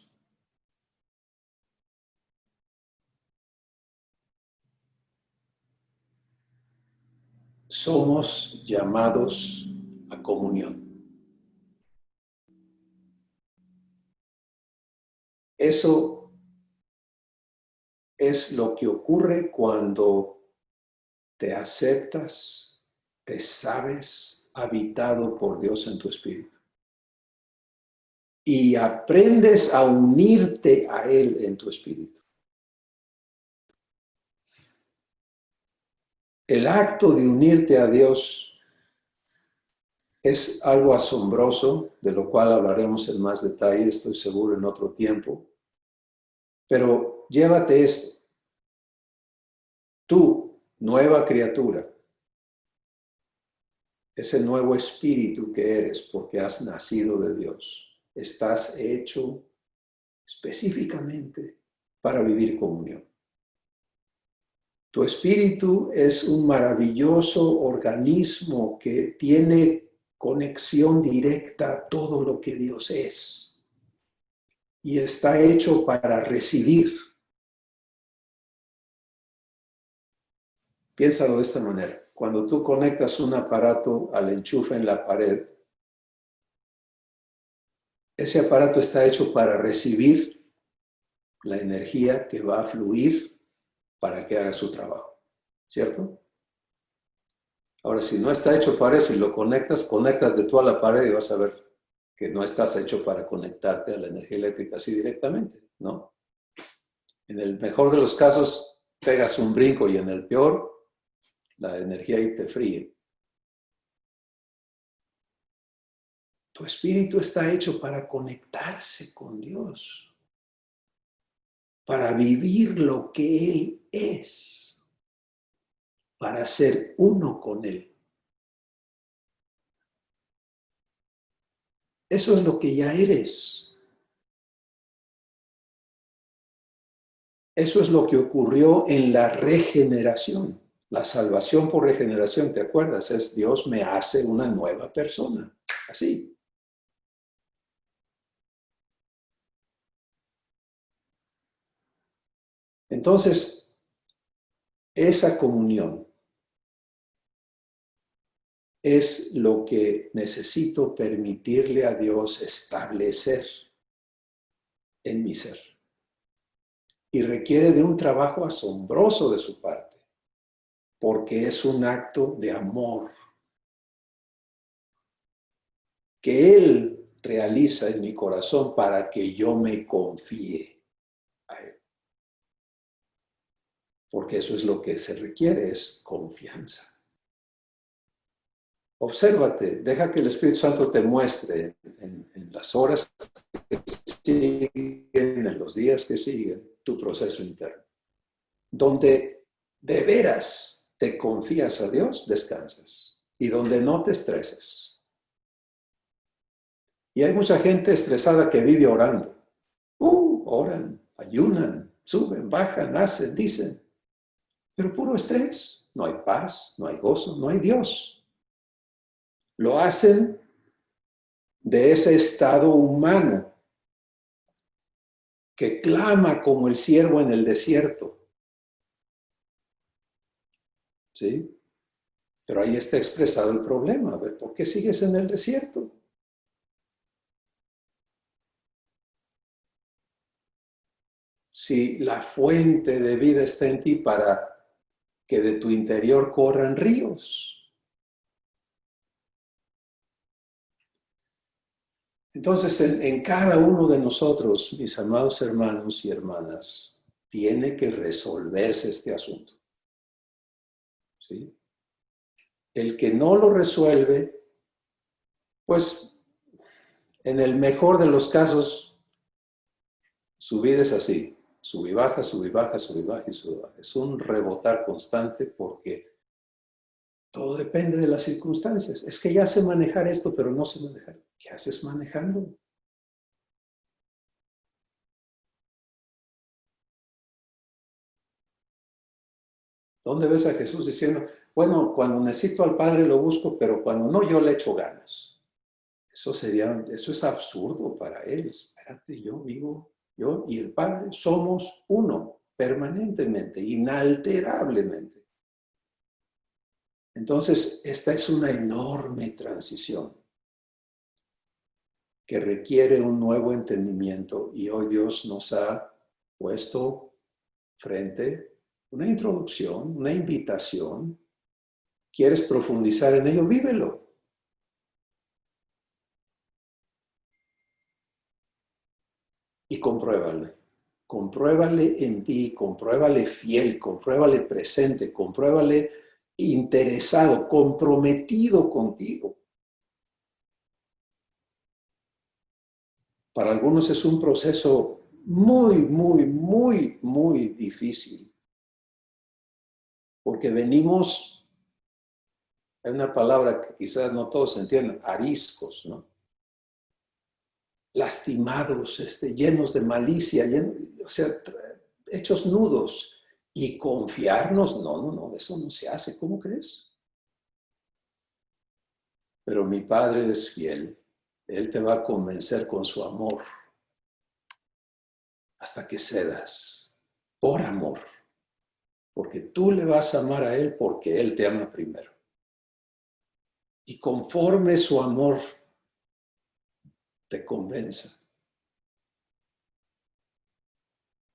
Somos llamados a comunión. Eso es lo que ocurre cuando te aceptas, te sabes habitado por Dios en tu espíritu. Y aprendes a unirte a Él en tu espíritu. El acto de unirte a Dios es algo asombroso, de lo cual hablaremos en más detalle, estoy seguro, en otro tiempo. Pero llévate esto. Tú, nueva criatura, ese nuevo espíritu que eres porque has nacido de Dios. Estás hecho específicamente para vivir comunión. Tu espíritu es un maravilloso organismo que tiene conexión directa a todo lo que Dios es. Y está hecho para recibir. Piénsalo de esta manera. Cuando tú conectas un aparato al enchufe en la pared, ese aparato está hecho para recibir la energía que va a fluir para que haga su trabajo, ¿cierto? Ahora, si no está hecho para eso y lo conectas de tú a la pared y vas a ver que no estás hecho para conectarte a la energía eléctrica así directamente, ¿no? En el mejor de los casos, pegas un brinco y en el peor, la energía ahí te fríe. Tu espíritu está hecho para conectarse con Dios, para vivir lo que Él es, para ser uno con Él. Eso es lo que ya eres. Eso es lo que ocurrió en la regeneración. La salvación por regeneración, ¿te acuerdas? Es Dios me hace una nueva persona. Así. Entonces, esa comunión es lo que necesito permitirle a Dios establecer en mi ser. Y requiere de un trabajo asombroso de su parte, porque es un acto de amor que Él realiza en mi corazón para que yo me confíe a Él. Porque eso es lo que se requiere, es confianza. Obsérvate, deja que el Espíritu Santo te muestre en las horas que siguen, en los días que siguen, tu proceso interno. Donde de veras te confías a Dios, descansas. Y donde no te estresas. Y hay mucha gente estresada que vive orando. Oran, ayunan, suben, bajan, hacen, dicen. Pero puro estrés. No hay paz, no hay gozo, no hay Dios. Lo hacen de ese estado humano que clama como el ciervo en el desierto. ¿Sí? Pero ahí está expresado el problema. A ver, ¿por qué sigues en el desierto? Si la fuente de vida está en ti para que de tu interior corran ríos. Entonces, en cada uno de nosotros, mis amados hermanos y hermanas, tiene que resolverse este asunto. ¿Sí? El que no lo resuelve, pues, en el mejor de los casos, su vida es así. Sube y baja, sube y baja, sube y baja y sube y baja. Es un rebotar constante porque todo depende de las circunstancias. Es que ya sé manejar esto, pero no sé manejar. ¿Qué haces manejando? ¿Dónde ves a Jesús diciendo, bueno, cuando necesito al Padre lo busco, pero cuando no, yo le echo ganas? Eso es absurdo para él. Espérate, yo vivo, yo y el Padre somos uno, permanentemente, inalterablemente. Entonces, esta es una enorme transición que requiere un nuevo entendimiento y hoy Dios nos ha puesto frente una introducción, una invitación. ¿Quieres profundizar en ello? Vívelo. Y compruébale. Compruébale en ti, compruébale fiel, compruébale presente, compruébale interesado, comprometido contigo. Para algunos es un proceso muy difícil. Porque venimos Hay una palabra que quizás no todos entiendan, ariscos, ¿no? Lastimados, llenos de malicia, o sea, hechos nudos. Y confiarnos, no, eso no se hace, ¿cómo crees? Pero mi Padre es fiel. Él te va a convencer con su amor hasta que cedas, por amor. Porque tú le vas a amar a Él porque Él te ama primero. Y conforme su amor te convenza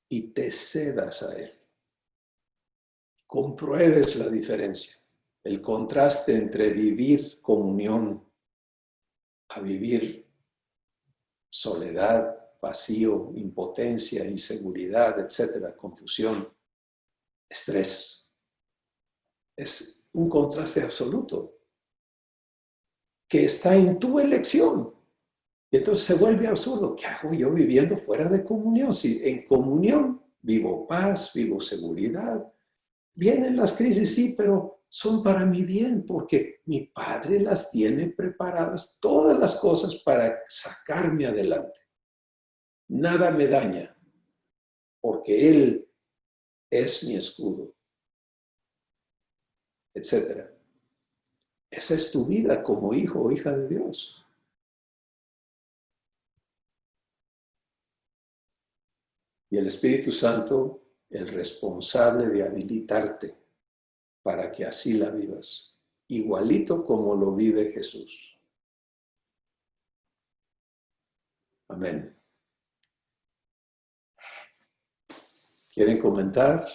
y te cedas a Él, compruebes la diferencia, el contraste entre vivir comunión a vivir soledad, vacío, impotencia, inseguridad, etcétera, confusión, estrés. Es un contraste absoluto que está en tu elección. Y entonces se vuelve absurdo. ¿Qué hago yo viviendo fuera de comunión? Si en comunión vivo paz, vivo seguridad. Vienen las crisis, sí, pero son para mi bien, porque mi Padre las tiene preparadas, todas las cosas para sacarme adelante. Nada me daña, porque Él es mi escudo, etcétera. Esa es tu vida como hijo o hija de Dios. Y el Espíritu Santo, el responsable de habilitarte para que así la vivas, igualito como lo vive Jesús. Amén. ¿Quieren comentar?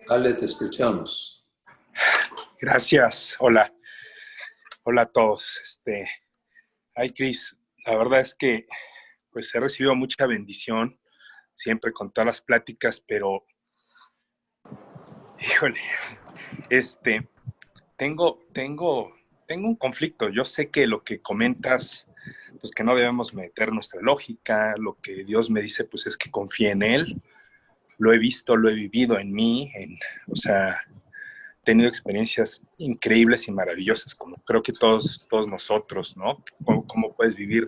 Ale, te escuchamos. Gracias. Hola. Hola a todos. Ay, Cris, la verdad es que pues he recibido mucha bendición siempre con todas las pláticas, pero híjole, tengo un conflicto. Yo sé que lo que comentas, pues que no debemos meter nuestra lógica, lo que Dios me dice, pues es que confíe en Él. Lo he visto, lo he vivido en mí, o sea, he tenido experiencias increíbles y maravillosas, como creo que todos nosotros, ¿no? ¿Cómo puedes vivir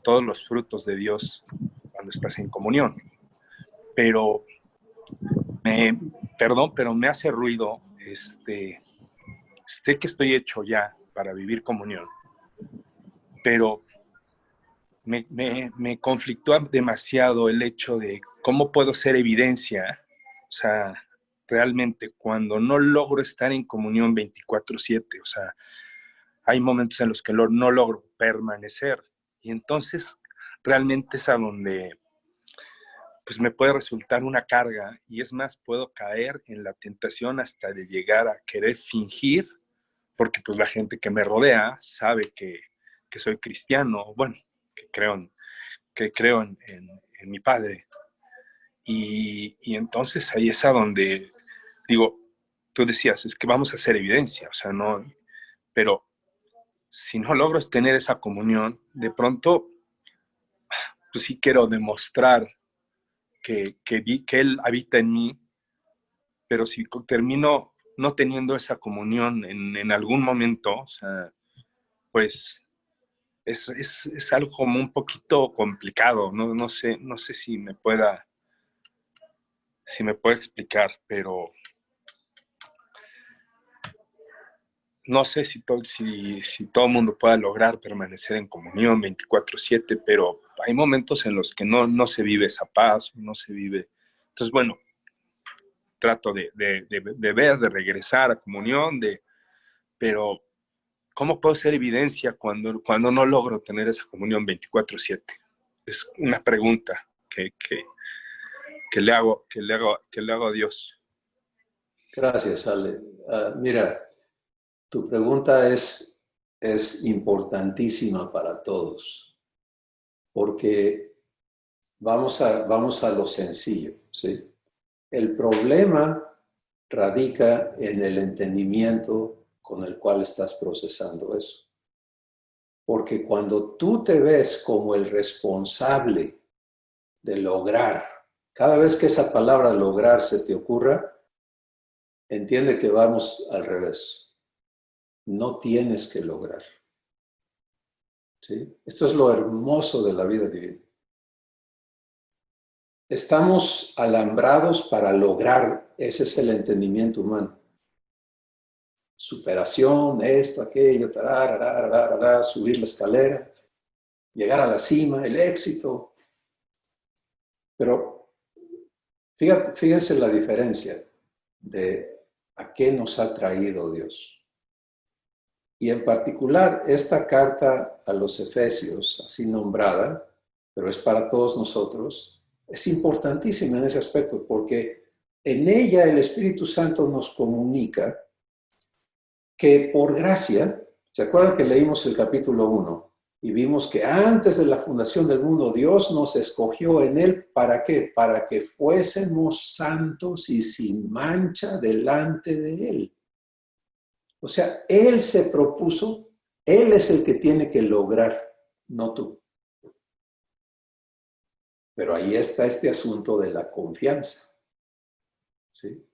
todos los frutos de Dios cuando estás en comunión? Pero, perdón, pero me hace ruido, sé que estoy hecho ya para vivir comunión, pero me conflictúa demasiado el hecho de cómo puedo ser evidencia, o sea, realmente cuando no logro estar en comunión 24/7, o sea, hay momentos en los que no logro permanecer y entonces realmente es a donde pues me puede resultar una carga y es más, puedo caer en la tentación hasta de llegar a querer fingir, porque pues la gente que me rodea sabe que soy cristiano, bueno, que creo en mi Padre. Y entonces ahí es a donde digo, tú decías, es que vamos a hacer evidencia, o sea, no, pero si no logro tener esa comunión, de pronto, pues sí quiero demostrar que Él habita en mí, pero si termino no teniendo esa comunión en algún momento, o sea, pues es algo como un poquito complicado, no sé si me puede explicar, pero no sé si todo el mundo pueda lograr permanecer en comunión 24/7, pero hay momentos en los que no se vive esa paz, no se vive. Entonces, bueno, trato de ver, de regresar a comunión, pero ¿cómo puedo ser evidencia cuando no logro tener esa comunión 24/7? Es una pregunta que le hago a Dios. Gracias, Ale. Mira, tu pregunta es importantísima para todos, porque vamos a lo sencillo, ¿sí? El problema radica en el entendimiento con el cual estás procesando eso. Porque cuando tú te ves como el responsable de lograr, cada vez que esa palabra lograr se te ocurra, entiende que vamos al revés. No tienes que lograr. ¿Sí? Esto es lo hermoso de la vida divina. Estamos alambrados para lograr, ese es el entendimiento humano. Superación, esto, aquello, tararara, subir la escalera, llegar a la cima, el éxito. Pero fíjense la diferencia de a qué nos ha traído Dios. Y en particular, esta carta a los Efesios, así nombrada, pero es para todos nosotros, es importantísima en ese aspecto, porque en ella el Espíritu Santo nos comunica que por gracia, ¿se acuerdan que leímos el capítulo 1? Y vimos que antes de la fundación del mundo, Dios nos escogió en él, ¿para qué? Para que fuésemos santos y sin mancha delante de él. O sea, él se propuso, él es el que tiene que lograr, no tú. Pero ahí está este asunto de la confianza. ¿Sí?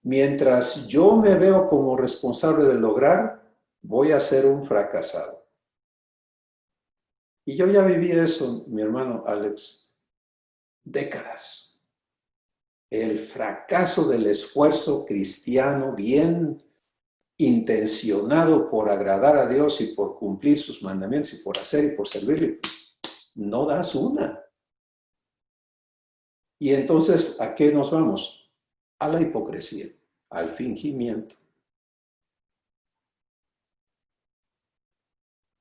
Mientras yo me veo como responsable de lograr, voy a ser un fracasado. Y yo ya viví eso, mi hermano Alex, décadas. El fracaso del esfuerzo cristiano bien intencionado por agradar a Dios y por cumplir sus mandamientos y por hacer y por servirle, no das una. Y entonces, ¿a qué nos vamos? A la hipocresía, al fingimiento.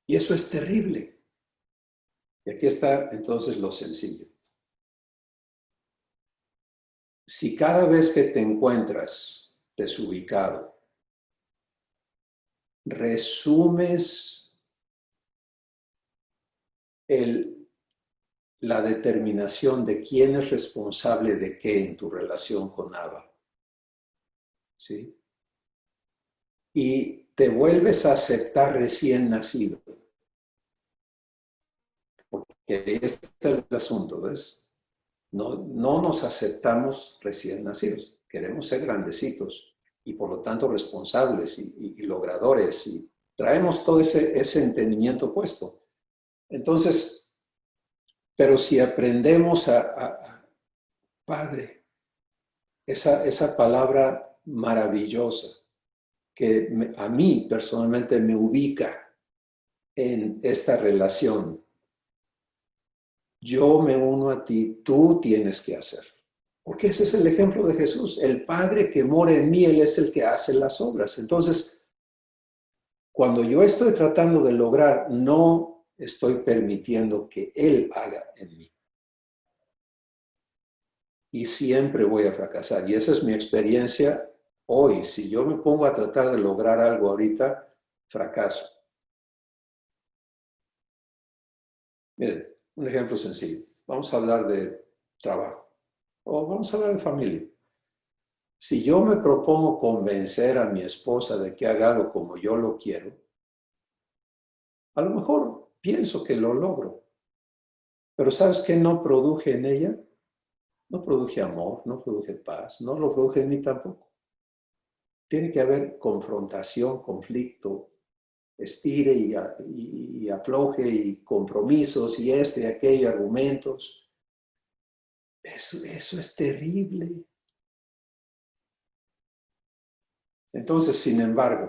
Y eso es terrible. Y aquí está entonces lo sencillo. Si cada vez que te encuentras desubicado, resumes la determinación de quién es responsable de qué en tu relación con Abba, ¿sí? Y te vuelves a aceptar recién nacido. Porque este es el asunto, ¿ves? No nos aceptamos recién nacidos. Queremos ser grandecitos y por lo tanto responsables y logradores. Y traemos todo ese entendimiento puesto. Entonces, pero si aprendemos Padre, esa palabra maravillosa que a mí personalmente me ubica en esta relación. Yo me uno a ti, tú tienes que hacer. Porque ese es el ejemplo de Jesús. El Padre que mora en mí, Él es el que hace las obras. Entonces, cuando yo estoy tratando de lograr, no estoy permitiendo que Él haga en mí. Y siempre voy a fracasar. Y esa es mi experiencia hoy. Si yo me pongo a tratar de lograr algo ahorita, fracaso. Miren, un ejemplo sencillo. Vamos a hablar de trabajo o vamos a hablar de familia. Si yo me propongo convencer a mi esposa de que haga algo como yo lo quiero, a lo mejor pienso que lo logro. Pero ¿sabes qué no produje en ella? No produje amor, no produje paz, no lo produje en mí tampoco. Tiene que haber confrontación, conflicto, estire y afloje y compromisos y esto y aquello, argumentos. Eso es terrible. Entonces, sin embargo,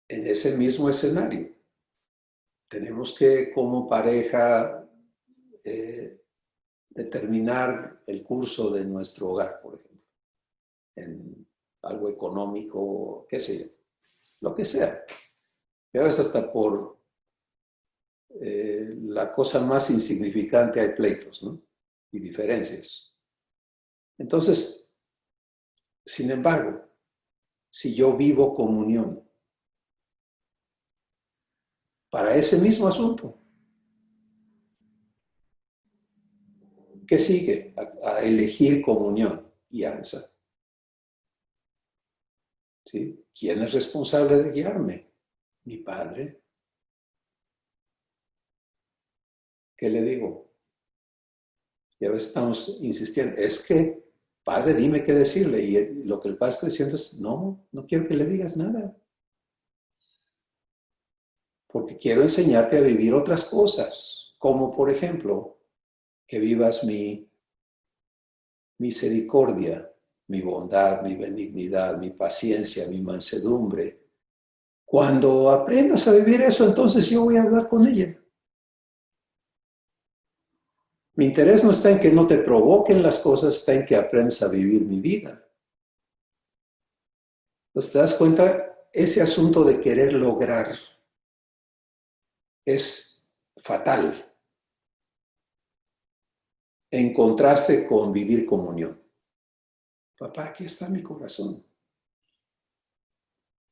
en ese mismo escenario, tenemos que como pareja determinar el curso de nuestro hogar, por ejemplo, en algo económico, qué sé yo, lo que sea. Y a veces hasta por la cosa más insignificante hay pleitos, ¿no? Y diferencias. Entonces, sin embargo, si yo vivo comunión para ese mismo asunto, ¿qué sigue? A elegir comunión y ANSA. ¿Sí? ¿Quién es responsable de guiarme? Mi padre. ¿Qué le digo? Y a veces estamos insistiendo, es que Padre, dime qué decirle. Y lo que el padre está diciendo es, no, no quiero que le digas nada. Porque quiero enseñarte a vivir otras cosas. Como por ejemplo, que vivas mi misericordia, mi bondad, mi benignidad, mi paciencia, mi mansedumbre. Cuando aprendas a vivir eso, entonces yo voy a hablar con ella. Mi interés no está en que no te provoquen las cosas, está en que aprendas a vivir mi vida. Entonces, ¿te das cuenta? Ese asunto de querer lograr es fatal en contraste con vivir comunión. Papá, aquí está mi corazón.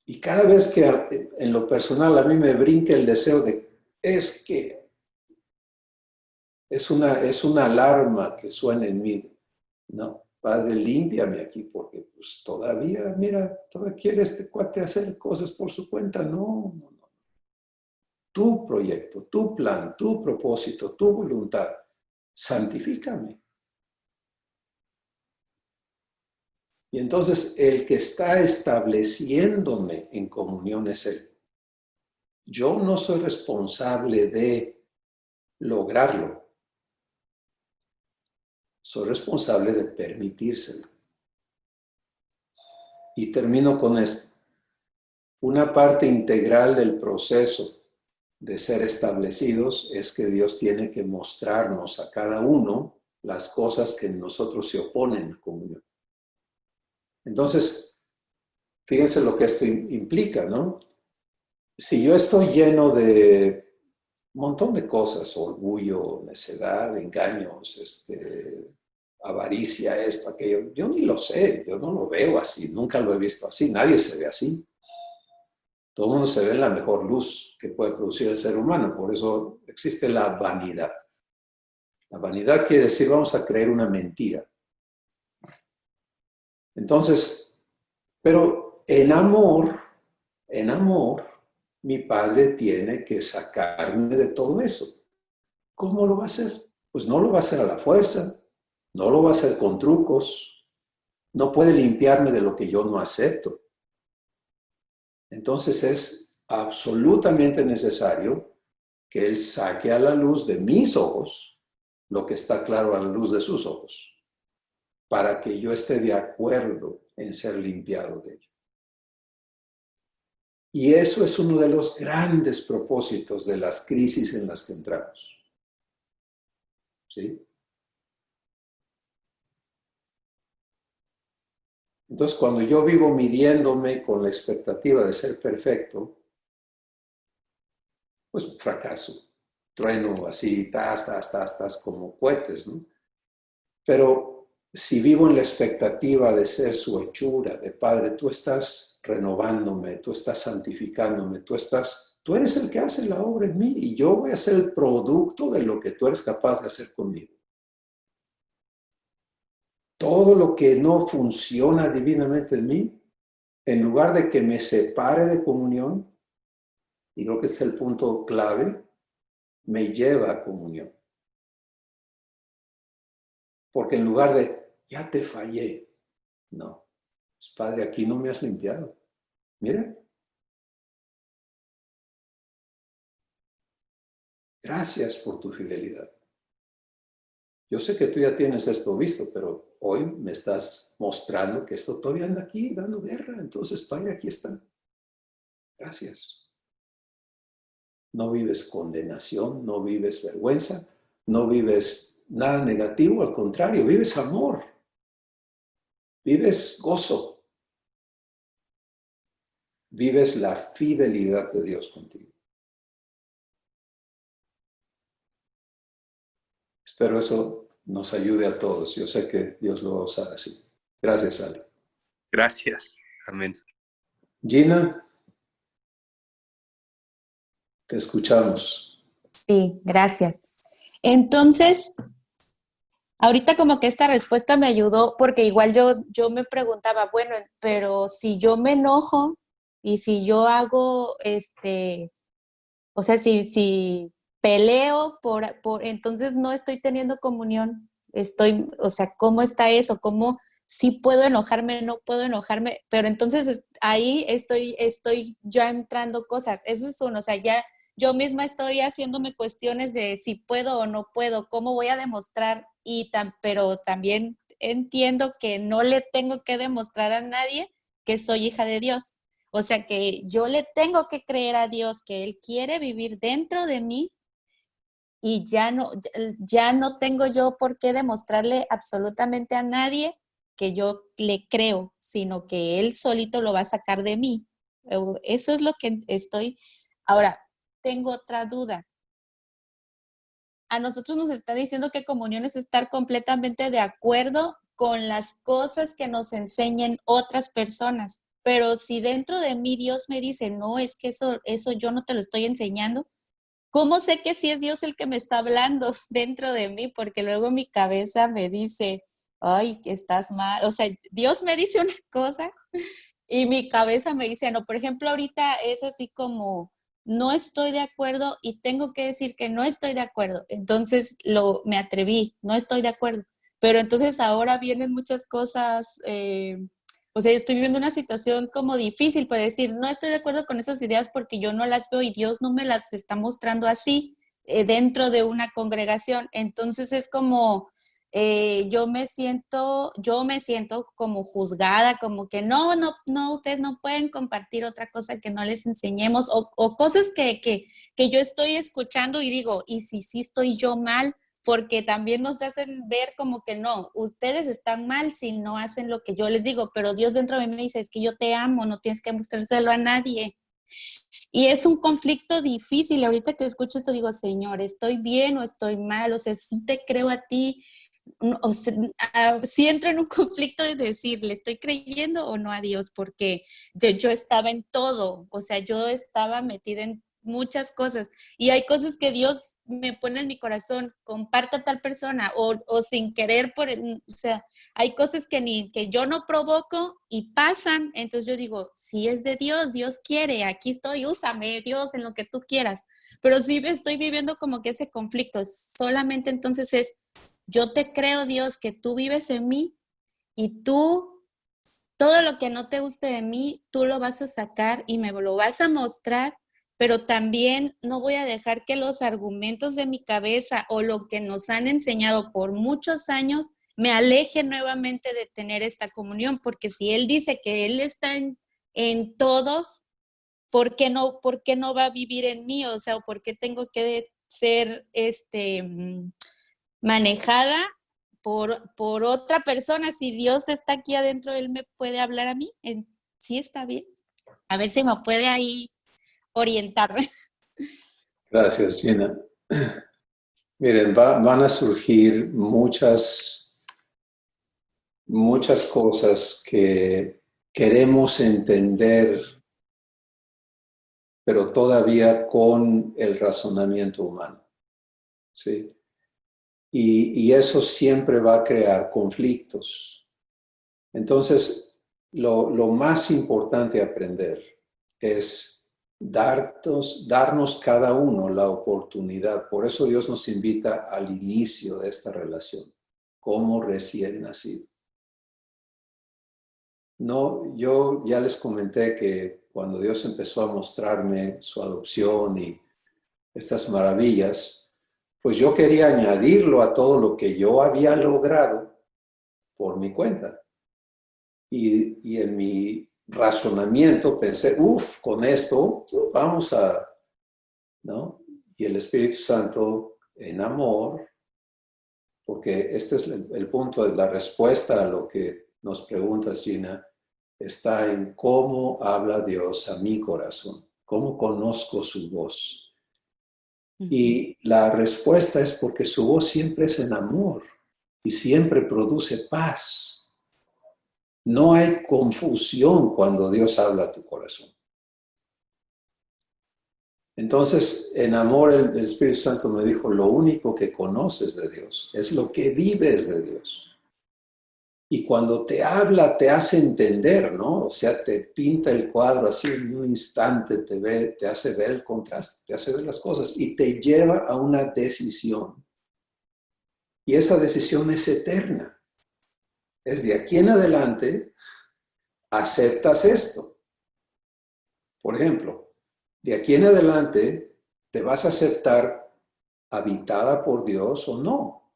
Y cada vez que en lo personal a mí me brinca el deseo de, es que es una alarma que suena en mí. No, Padre, límpiame aquí porque pues todavía, mira, todavía quiere este cuate hacer cosas por su cuenta. No, no, no. Tu proyecto, tu plan, tu propósito, tu voluntad, santifícame. Y entonces el que está estableciéndome en comunión es Él. Yo no soy responsable de lograrlo. Soy responsable de permitírselo. Y termino con esto. Una parte integral del proceso de ser establecidos es que Dios tiene que mostrarnos a cada uno las cosas que en nosotros se oponen a comunión. Entonces, fíjense lo que esto implica, ¿no? Si yo estoy lleno de un montón de cosas, orgullo, necedad, engaños, avaricia, esto, aquello, yo ni lo sé, yo no lo veo así, nunca lo he visto así, nadie se ve así. Todo el mundo se ve en la mejor luz que puede producir el ser humano, por eso existe la vanidad. La vanidad quiere decir, vamos a creer una mentira. Entonces, pero en amor, mi padre tiene que sacarme de todo eso. ¿Cómo lo va a hacer? Pues no lo va a hacer a la fuerza, no lo va a hacer con trucos, no puede limpiarme de lo que yo no acepto. Entonces es absolutamente necesario que Él saque a la luz de mis ojos lo que está claro a la luz de sus ojos, para que yo esté de acuerdo en ser limpiado de ello. Y eso es uno de los grandes propósitos de las crisis en las que entramos. ¿Sí? Entonces, cuando yo vivo midiéndome con la expectativa de ser perfecto, pues fracaso, trueno así, tas, como cohetes, ¿no? Pero si vivo en la expectativa de ser su hechura, de Padre, tú estás renovándome, tú estás santificándome, tú eres el que hace la obra en mí y yo voy a ser el producto de lo que tú eres capaz de hacer conmigo. Todo lo que no funciona divinamente en mí, en lugar de que me separe de comunión, y creo que este es el punto clave, me lleva a comunión. Porque en lugar de, ya te fallé, no, Padre, aquí no me has limpiado. Mira, gracias por tu fidelidad. Yo sé que tú ya tienes esto visto, pero hoy me estás mostrando que esto todavía anda aquí dando guerra. Entonces, Padre, aquí está. Gracias. No vives condenación, no vives vergüenza, no vives nada negativo, al contrario, vives amor, vives gozo, vives la fidelidad de Dios contigo. Espero eso nos ayude a todos. Yo sé que Dios lo va a usar así. Gracias, Ale. Gracias. Amén. Gina, te escuchamos. Sí, gracias. Entonces, ahorita como que esta respuesta me ayudó porque igual yo me preguntaba, bueno, pero si yo me enojo y si yo hago, o sea, si peleo entonces no estoy teniendo comunión, o sea, ¿cómo está eso? ¿Cómo sí puedo enojarme, no puedo enojarme, pero entonces ahí estoy ya entrando cosas. Eso es uno, o sea, ya yo misma estoy haciéndome cuestiones de si puedo o no puedo, cómo voy a demostrar, pero también entiendo que no le tengo que demostrar a nadie que soy hija de Dios. O sea, que yo le tengo que creer a Dios que Él quiere vivir dentro de mí y ya no tengo yo por qué demostrarle absolutamente a nadie que yo le creo, sino que Él solito lo va a sacar de mí. Eso es lo que estoy. Ahora, tengo otra duda. A nosotros nos está diciendo que comunión es estar completamente de acuerdo con las cosas que nos enseñen otras personas. Pero si dentro de mí Dios me dice, no, es que eso yo no te lo estoy enseñando, ¿cómo sé que sí es Dios el que me está hablando dentro de mí? Porque luego mi cabeza me dice, ay, que estás mal. O sea, Dios me dice una cosa y mi cabeza me dice, no, por ejemplo, ahorita es así como, no estoy de acuerdo y tengo que decir que no estoy de acuerdo. Entonces me atreví, no estoy de acuerdo. Pero entonces ahora vienen muchas cosas, o sea, yo estoy viviendo una situación como difícil para decir, no estoy de acuerdo con esas ideas porque yo no las veo y Dios no me las está mostrando así dentro de una congregación. Entonces es como yo me siento como juzgada, como que no, ustedes no pueden compartir otra cosa que no les enseñemos o cosas que yo estoy escuchando y digo, ¿y si sí estoy yo mal? Porque también nos hacen ver como que no, ustedes están mal si no hacen lo que yo les digo, pero Dios dentro de mí me dice, es que yo te amo, no tienes que mostrárselo a nadie. Y es un conflicto difícil. Ahorita que escucho esto digo, Señor, ¿estoy bien o estoy mal? O sea, sí te creo a ti, o sea, sí entro en un conflicto de decir, ¿le estoy creyendo o no a Dios? Porque yo estaba en todo, o sea, yo estaba metida en muchas cosas y hay cosas que Dios me pone en mi corazón, comparta a tal persona o sin querer, o sea, hay cosas que yo no provoco y pasan, entonces yo digo, si es de Dios, Dios quiere, aquí estoy, úsame Dios en lo que tú quieras, pero sí estoy viviendo como que ese conflicto, solamente entonces es yo te creo, Dios, que tú vives en mí y tú, todo lo que no te guste de mí, tú lo vas a sacar y me lo vas a mostrar, pero también no voy a dejar que los argumentos de mi cabeza o lo que nos han enseñado por muchos años me aleje nuevamente de tener esta comunión, porque si Él dice que Él está en todos, por qué no va a vivir en mí? O sea, ¿por qué tengo que ser manejada por otra persona? Si Dios está aquí adentro, Él me puede hablar a mí. Sí, está bien. A ver si me puede ahí orientar. Gracias, Gina. Miren, van a surgir muchas cosas que queremos entender, pero todavía con el razonamiento humano, ¿sí? Y eso siempre va a crear conflictos. Entonces, lo más importante aprender es darnos cada uno la oportunidad. Por eso Dios nos invita al inicio de esta relación, como recién nacido. No, yo ya les comenté que cuando Dios empezó a mostrarme su adopción y estas maravillas, pues yo quería añadirlo a todo lo que yo había logrado por mi cuenta. Y en mi razonamiento pensé, con esto vamos a, ¿no? Y el Espíritu Santo en amor, porque este es el punto de la respuesta a lo que nos preguntas, Gina, está en cómo habla Dios a mi corazón, cómo conozco su voz. Y la respuesta es porque su voz siempre es en amor y siempre produce paz. No hay confusión cuando Dios habla a tu corazón. Entonces, en amor, el Espíritu Santo me dijo, lo único que conoces de Dios es lo que vives de Dios. Y cuando te habla, te hace entender, ¿no? O sea, te pinta el cuadro así en un instante, te hace ver el contraste, te hace ver las cosas y te lleva a una decisión. Y esa decisión es eterna. Es de aquí en adelante, aceptas esto. Por ejemplo, de aquí en adelante, ¿te vas a aceptar habitada por Dios o no?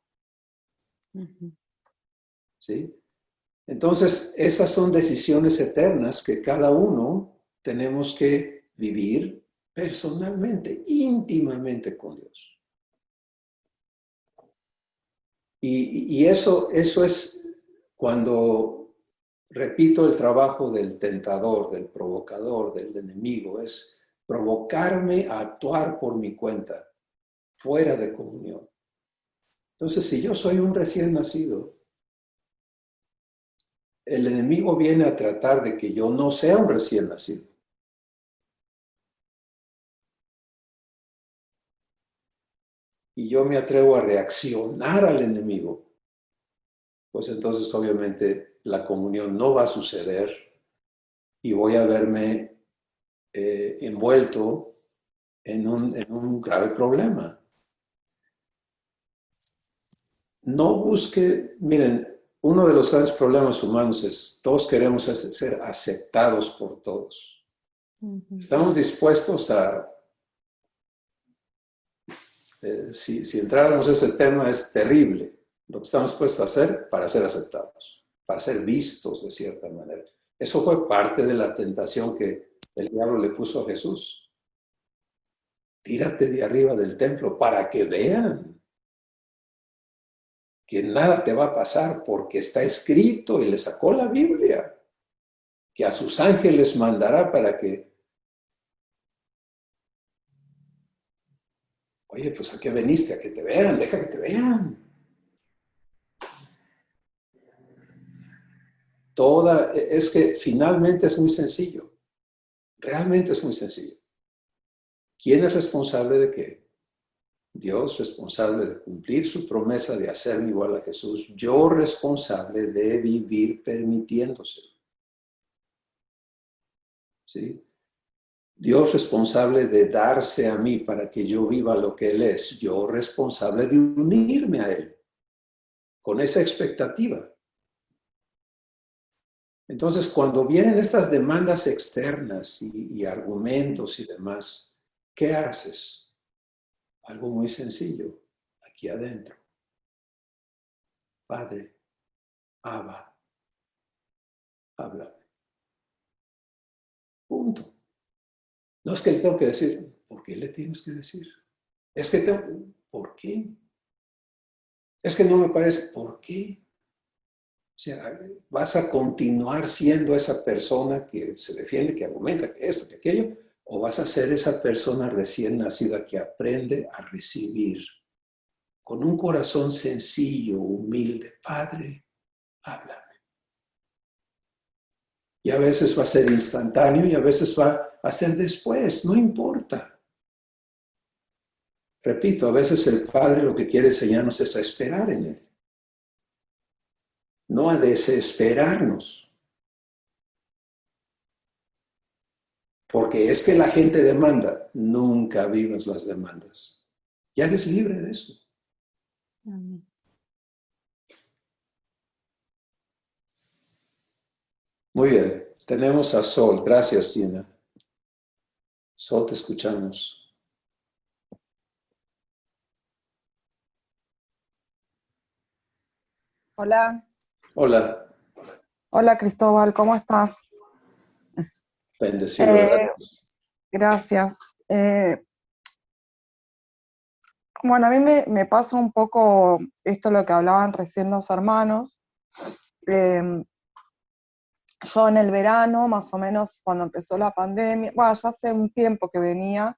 ¿Sí? Entonces, esas son decisiones eternas que cada uno tenemos que vivir personalmente, íntimamente con Dios. Y eso es cuando, repito, el trabajo del tentador, del provocador, del enemigo, es provocarme a actuar por mi cuenta, fuera de comunión. Entonces, si yo soy un recién nacido, el enemigo viene a tratar de que yo no sea un recién nacido. Y yo me atrevo a reaccionar al enemigo, pues entonces obviamente la comunión no va a suceder y voy a verme envuelto en un grave problema. No busque, miren, uno de los grandes problemas humanos es, todos queremos ser aceptados por todos. Estamos dispuestos a, si entráramos a ese tema, es terrible lo que estamos dispuestos a hacer para ser aceptados, para ser vistos de cierta manera. Eso fue parte de la tentación que el diablo le puso a Jesús. Tírate de arriba del templo para que vean que nada te va a pasar porque está escrito, y le sacó la Biblia, que a sus ángeles mandará para que, oye, pues ¿a qué veniste? A que te vean, deja que te vean. Es que finalmente es muy sencillo, realmente es muy sencillo. ¿Quién es responsable de qué? Dios responsable de cumplir su promesa de hacerme igual a Jesús, yo responsable de vivir permitiéndoselo. ¿Sí? Dios responsable de darse a mí para que yo viva lo que Él es, yo responsable de unirme a Él con esa expectativa. Entonces, cuando vienen estas demandas externas y argumentos y demás, ¿qué haces? Algo muy sencillo, aquí adentro. Padre, Abba, háblame. Punto. No es que le tengo que decir, ¿por qué le tienes que decir? Es que tengo, ¿por qué? Es que no me parece, ¿por qué? O sea, vas a continuar siendo esa persona que se defiende, que argumenta, que esto, que aquello, o vas a ser esa persona recién nacida que aprende a recibir con un corazón sencillo, humilde. Padre, háblame. Y a veces va a ser instantáneo y a veces va a ser después, no importa. Repito, a veces el Padre lo que quiere enseñarnos es a esperar en Él, no a desesperarnos. Porque es que la gente demanda, nunca vivas las demandas. Ya eres libre de eso. Amén. Muy bien, tenemos a Sol. Gracias, Gina. Sol, te escuchamos. Hola. Hola. Hola Cristóbal, ¿cómo estás? Bendecido, gracias. Gracias. Bueno, a mí me pasa un poco esto lo que hablaban recién los hermanos. Yo en el verano, más o menos cuando empezó la pandemia, bueno, ya hace un tiempo que venía,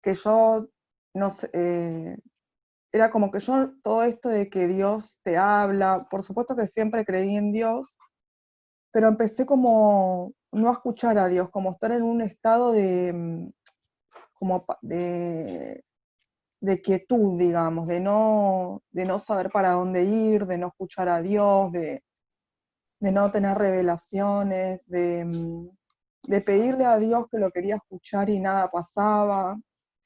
que yo, no sé, era como que yo, todo esto de que Dios te habla, por supuesto que siempre creí en Dios, pero empecé como no a escuchar a Dios, como estar en un estado como de quietud, digamos, de no saber para dónde ir, de no escuchar a Dios, de no tener revelaciones, de pedirle a Dios que lo quería escuchar y nada pasaba,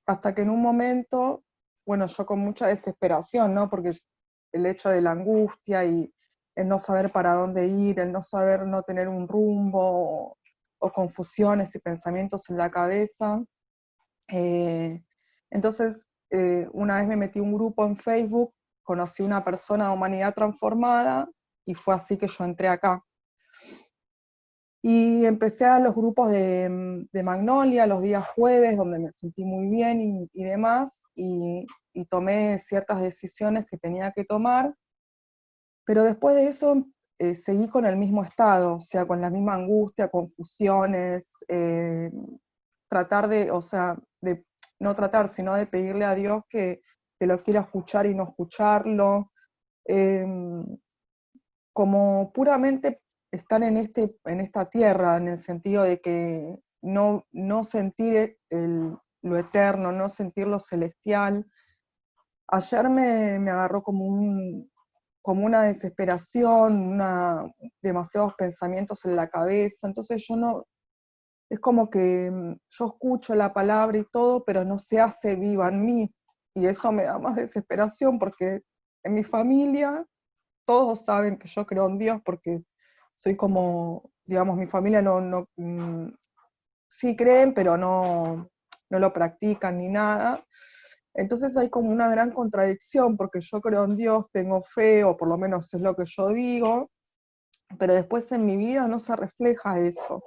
hasta que en un momento, bueno, yo con mucha desesperación, ¿no? Porque el hecho de la angustia y el no saber para dónde ir, el no saber, no tener un rumbo o confusiones y pensamientos en la cabeza. Entonces, una vez me metí a un grupo en Facebook, conocí una persona de Humanidad Transformada y fue así que yo entré acá. Y empecé a los grupos de Magnolia los días jueves, donde me sentí muy bien y demás, y tomé ciertas decisiones que tenía que tomar, pero después de eso seguí con el mismo estado, o sea, con la misma angustia, confusiones, tratar de, o sea, de no tratar, sino de pedirle a Dios que lo quiera escuchar y no escucharlo, eh, como puramente estar en esta tierra, en el sentido de que no sentir lo eterno, no sentir lo celestial. Ayer me agarró como una desesperación, demasiados pensamientos en la cabeza, entonces yo no, es como que yo escucho la palabra y todo, pero no se hace viva en mí, y eso me da más desesperación, porque en mi familia todos saben que yo creo en Dios, porque soy como, digamos, mi familia sí creen, pero no lo practican ni nada. Entonces hay como una gran contradicción, porque yo creo en Dios, tengo fe, o por lo menos es lo que yo digo, pero después en mi vida no se refleja eso.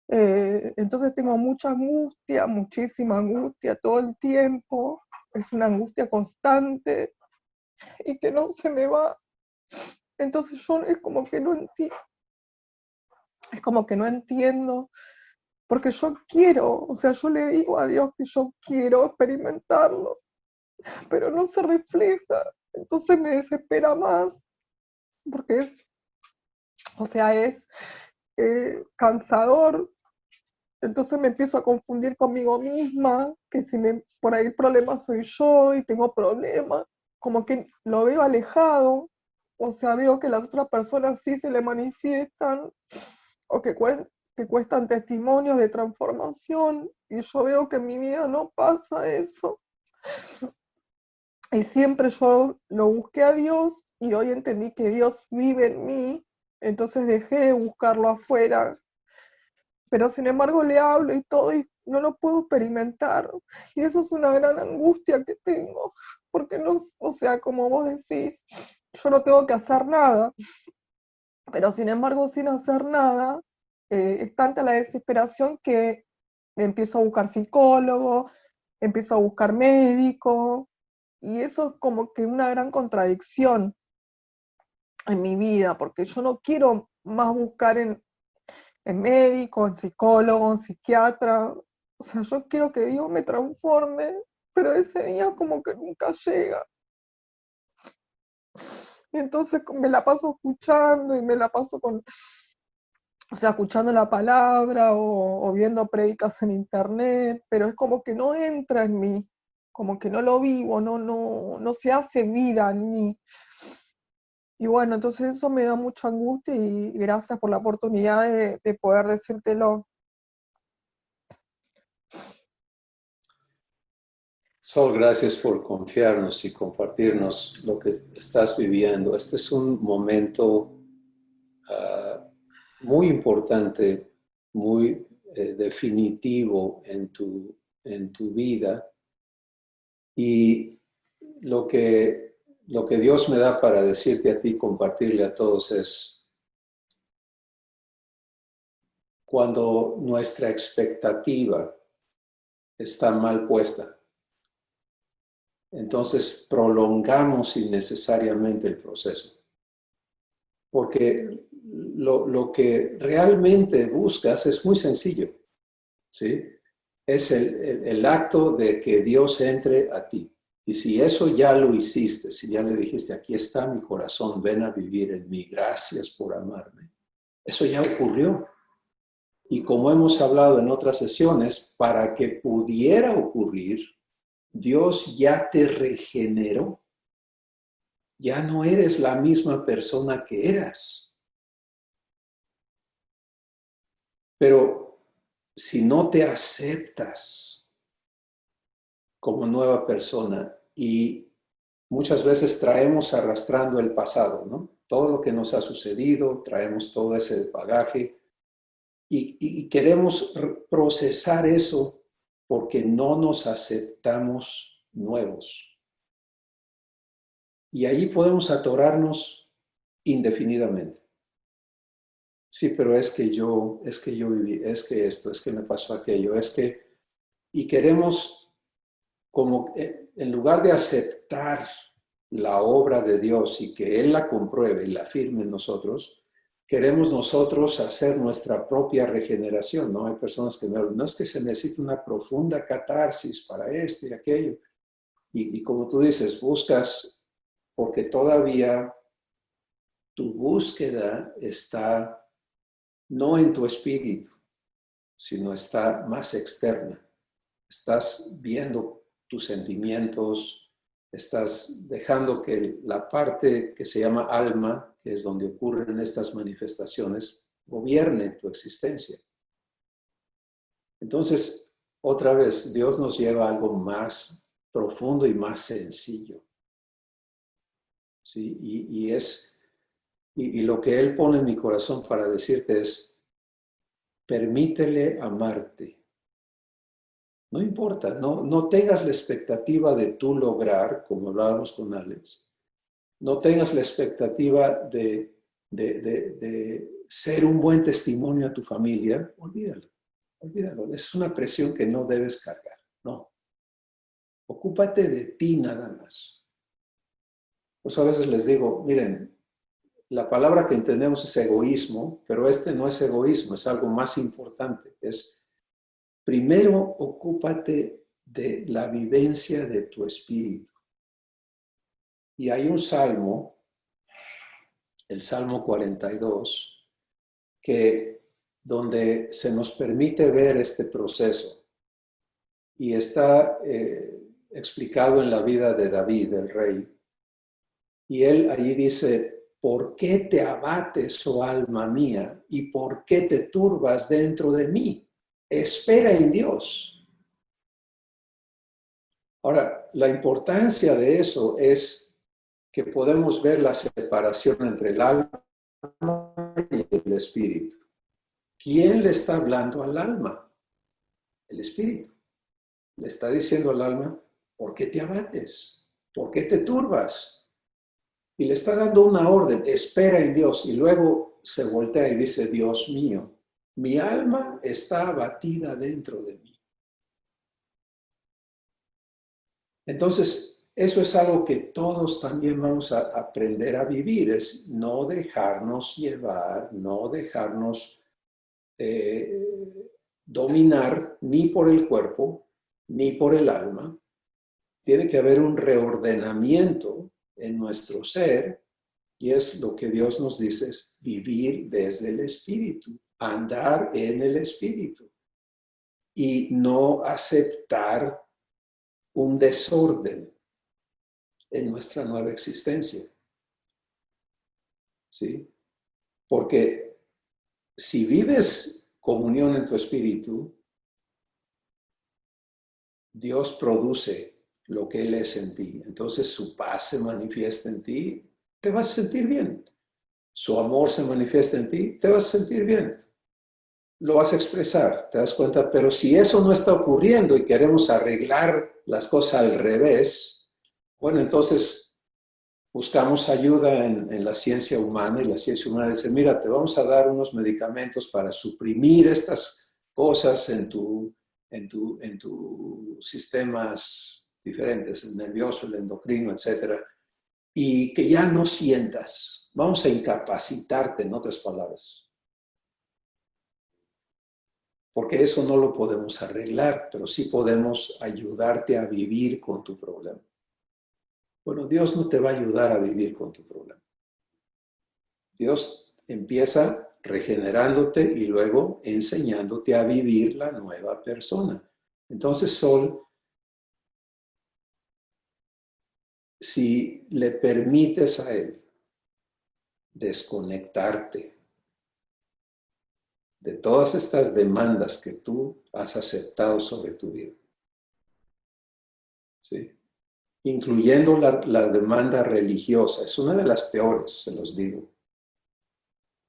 Entonces tengo mucha angustia, muchísima angustia todo el tiempo, es una angustia constante y que no se me va. Entonces yo es como que no entiendo, es como que no entiendo, porque yo quiero, o sea, yo le digo a Dios que yo quiero experimentarlo, pero no se refleja, entonces me desespera más, porque o sea, es cansador. Entonces me empiezo a confundir conmigo misma, que si por ahí el problema soy yo y tengo problemas, como que lo veo alejado, o sea, veo que las otras personas sí se le manifiestan, o que cuestan testimonios de transformación, y yo veo que en mi vida no pasa eso. Y siempre yo lo busqué a Dios, y hoy entendí que Dios vive en mí, entonces dejé de buscarlo afuera, pero sin embargo le hablo y todo y no lo puedo experimentar. Y eso es una gran angustia que tengo, porque no, o sea, como vos decís, yo no tengo que hacer nada, pero sin embargo sin hacer nada, es tanta la desesperación que empiezo a buscar psicólogo, empiezo a buscar médico, y eso es como que una gran contradicción en mi vida, porque yo no quiero más buscar en médico, en psicólogo, en psiquiatra. O sea, yo quiero que Dios me transforme, pero ese día como que nunca llega. Y entonces me la paso escuchando y me la paso o sea, escuchando la palabra o viendo prédicas en internet, pero es como que no entra en mí, como que no lo vivo, no se hace vida en mí. Y bueno, entonces eso me da mucha angustia y gracias por la oportunidad de poder decírtelo. Sol, gracias por confiarnos y compartirnos lo que estás viviendo. Este es un momento muy importante, muy definitivo en tu vida. Y lo que Dios me da para decirte a ti, compartirle a todos es, cuando nuestra expectativa está mal puesta, entonces prolongamos innecesariamente el proceso. Porque lo que realmente buscas es muy sencillo, ¿sí? Es el acto de que Dios entre a ti. Y si eso ya lo hiciste, si ya le dijiste, aquí está mi corazón, ven a vivir en mí, gracias por amarme, eso ya ocurrió. Y como hemos hablado en otras sesiones, para que pudiera ocurrir, Dios ya te regeneró. Ya no eres la misma persona que eras. Pero si no te aceptas como nueva persona y muchas veces traemos arrastrando el pasado, ¿no? Todo lo que nos ha sucedido, traemos todo ese bagaje y queremos procesar eso porque no nos aceptamos nuevos. Y ahí podemos atorarnos indefinidamente. Sí, pero es que yo viví, es que esto, es que me pasó aquello, es que... Y queremos, como en lugar de aceptar la obra de Dios y que Él la compruebe y la firme en nosotros, queremos nosotros hacer nuestra propia regeneración, ¿no? Hay personas que me hablan, no es que se necesita una profunda catarsis para esto y aquello. Y como tú dices, buscas, porque todavía tu búsqueda está no en tu espíritu, sino está más externa. Estás viendo tus sentimientos, estás dejando que la parte que se llama alma, que es donde ocurren estas manifestaciones, gobierne tu existencia. Entonces, otra vez, Dios nos lleva a algo más profundo y más sencillo. ¿Sí? Y lo que Él pone en mi corazón para decirte es, permítele amarte. No importa, no tengas la expectativa de tú lograr, como hablábamos con Alex, no tengas la expectativa de ser un buen testimonio a tu familia, olvídalo, olvídalo. Es una presión que no debes cargar, no. Ocúpate de ti nada más. Pues a veces les digo, miren, la palabra que entendemos es egoísmo, pero este no es egoísmo, es algo más importante. Es, primero, ocúpate de la vivencia de tu espíritu. Y hay un salmo, el Salmo 42, donde se nos permite ver este proceso. Y está explicado en la vida de David, el rey. Y él allí dice, ¿por qué te abates, oh alma mía? ¿Y por qué te turbas dentro de mí? Espera en Dios. Ahora, la importancia de eso es que podemos ver la separación entre el alma y el espíritu. ¿Quién le está hablando al alma? El espíritu. Le está diciendo al alma, ¿por qué te abates? ¿Por qué te turbas? Y le está dando una orden, espera en Dios. Y luego se voltea y dice, Dios mío, mi alma está abatida dentro de mí. Entonces, eso es algo que todos también vamos a aprender a vivir, es no dejarnos llevar, no dejarnos dominar ni por el cuerpo, ni por el alma. Tiene que haber un reordenamiento en nuestro ser, y es lo que Dios nos dice, es vivir desde el Espíritu, andar en el Espíritu y no aceptar un desorden en nuestra nueva existencia. ¿Sí? Porque si vives comunión en tu espíritu, Dios produce lo que Él es en ti. Entonces su paz se manifiesta en ti, te vas a sentir bien. Su amor se manifiesta en ti, te vas a sentir bien. Lo vas a expresar, te das cuenta. Pero si eso no está ocurriendo y queremos arreglar las cosas al revés, bueno, entonces buscamos ayuda en la ciencia humana, y la ciencia humana dice, mira, te vamos a dar unos medicamentos para suprimir estas cosas en tus sistemas diferentes, el nervioso, el endocrino, etcétera, y que ya no sientas. Vamos a incapacitarte, en otras palabras. Porque eso no lo podemos arreglar, pero sí podemos ayudarte a vivir con tu problema. Bueno, Dios no te va a ayudar a vivir con tu problema. Dios empieza regenerándote y luego enseñándote a vivir la nueva persona. Entonces, Sol, si le permites a Él desconectarte de todas estas demandas que tú has aceptado sobre tu vida, ¿sí? incluyendo la demanda religiosa. Es una de las peores, se los digo.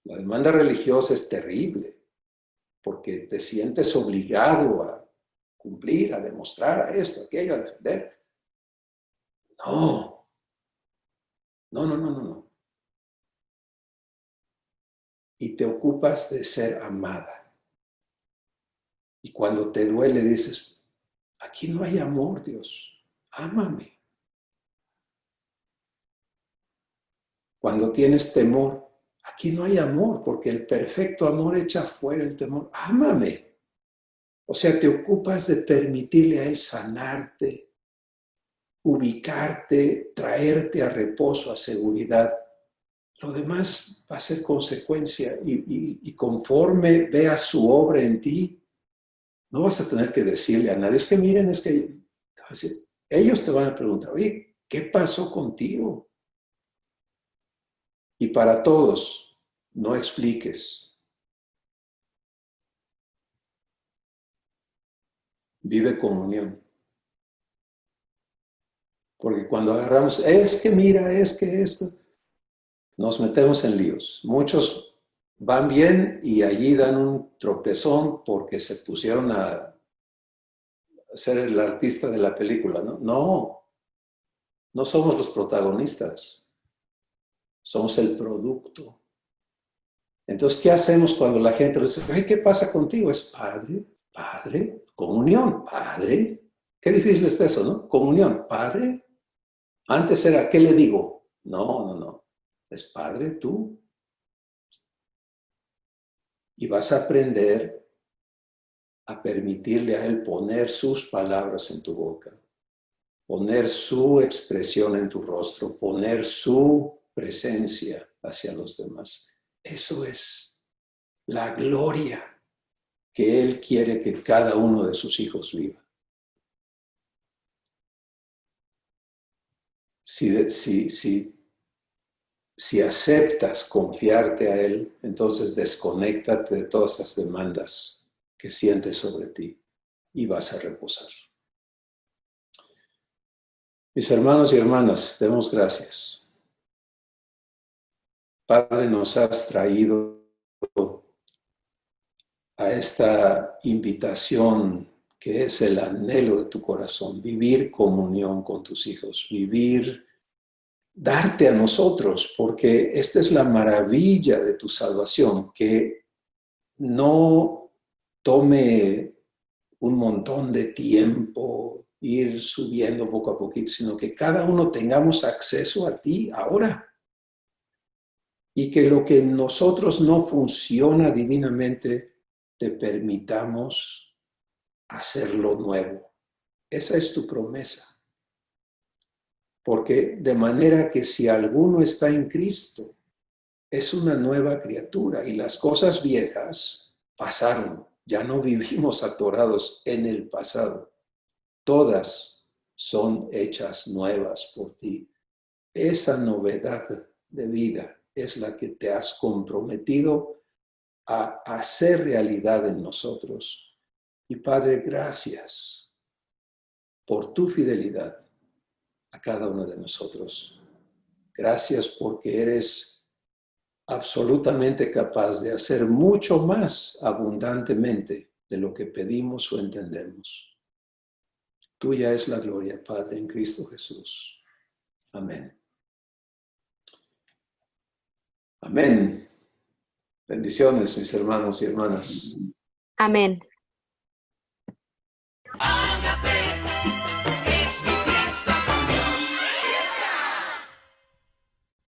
La demanda religiosa es terrible, porque te sientes obligado a cumplir, a demostrar, a esto, a aquello, a defender. No. No. Y te ocupas de ser amada. Y cuando te duele dices, aquí no hay amor, Dios, ámame. Cuando tienes temor, aquí no hay amor, porque el perfecto amor echa fuera el temor. Ámame. O sea, te ocupas de permitirle a Él sanarte, ubicarte, traerte a reposo, a seguridad. Lo demás va a ser consecuencia y conforme veas su obra en ti, no vas a tener que decirle a nadie, es que miren, es que ellos te van a preguntar, oye, ¿qué pasó contigo? Y para todos, no expliques. Vive comunión. Porque cuando agarramos, es que mira, es que esto, nos metemos en líos. Muchos van bien y allí dan un tropezón porque se pusieron a ser el artista de la película, ¿no? No somos los protagonistas, somos el producto. Entonces, ¿qué hacemos cuando la gente le dice, ay, ¿qué pasa contigo? Es padre, comunión, padre. Qué difícil es eso, ¿no? Comunión, padre. Antes era, ¿qué le digo? No. Es padre, tú. Y vas a aprender a permitirle a Él poner sus palabras en tu boca, poner su expresión en tu rostro, poner su presencia hacia los demás. Eso es la gloria que Él quiere que cada uno de sus hijos viva. Si aceptas confiarte a Él, entonces desconéctate de todas esas demandas que sientes sobre ti y vas a reposar. Mis hermanos y hermanas, demos gracias. Padre, nos has traído a esta invitación que es el anhelo de tu corazón, vivir comunión con tus hijos, darte a nosotros, porque esta es la maravilla de tu salvación, que no tome un montón de tiempo ir subiendo poco a poquito, sino que cada uno tengamos acceso a ti ahora. Y que lo que en nosotros no funciona divinamente, te permitamos hacerlo nuevo. Esa es tu promesa. Porque de manera que si alguno está en Cristo, es una nueva criatura y las cosas viejas pasaron. Ya no vivimos atorados en el pasado. Todas son hechas nuevas por ti. Esa novedad de vida es la que te has comprometido a hacer realidad en nosotros. Y Padre, gracias por tu fidelidad a cada uno de nosotros. Gracias porque eres absolutamente capaz de hacer mucho más abundantemente de lo que pedimos o entendemos. Tuya es la gloria, Padre, en Cristo Jesús. Amén. Amén. Bendiciones, mis hermanos y hermanas. Amén.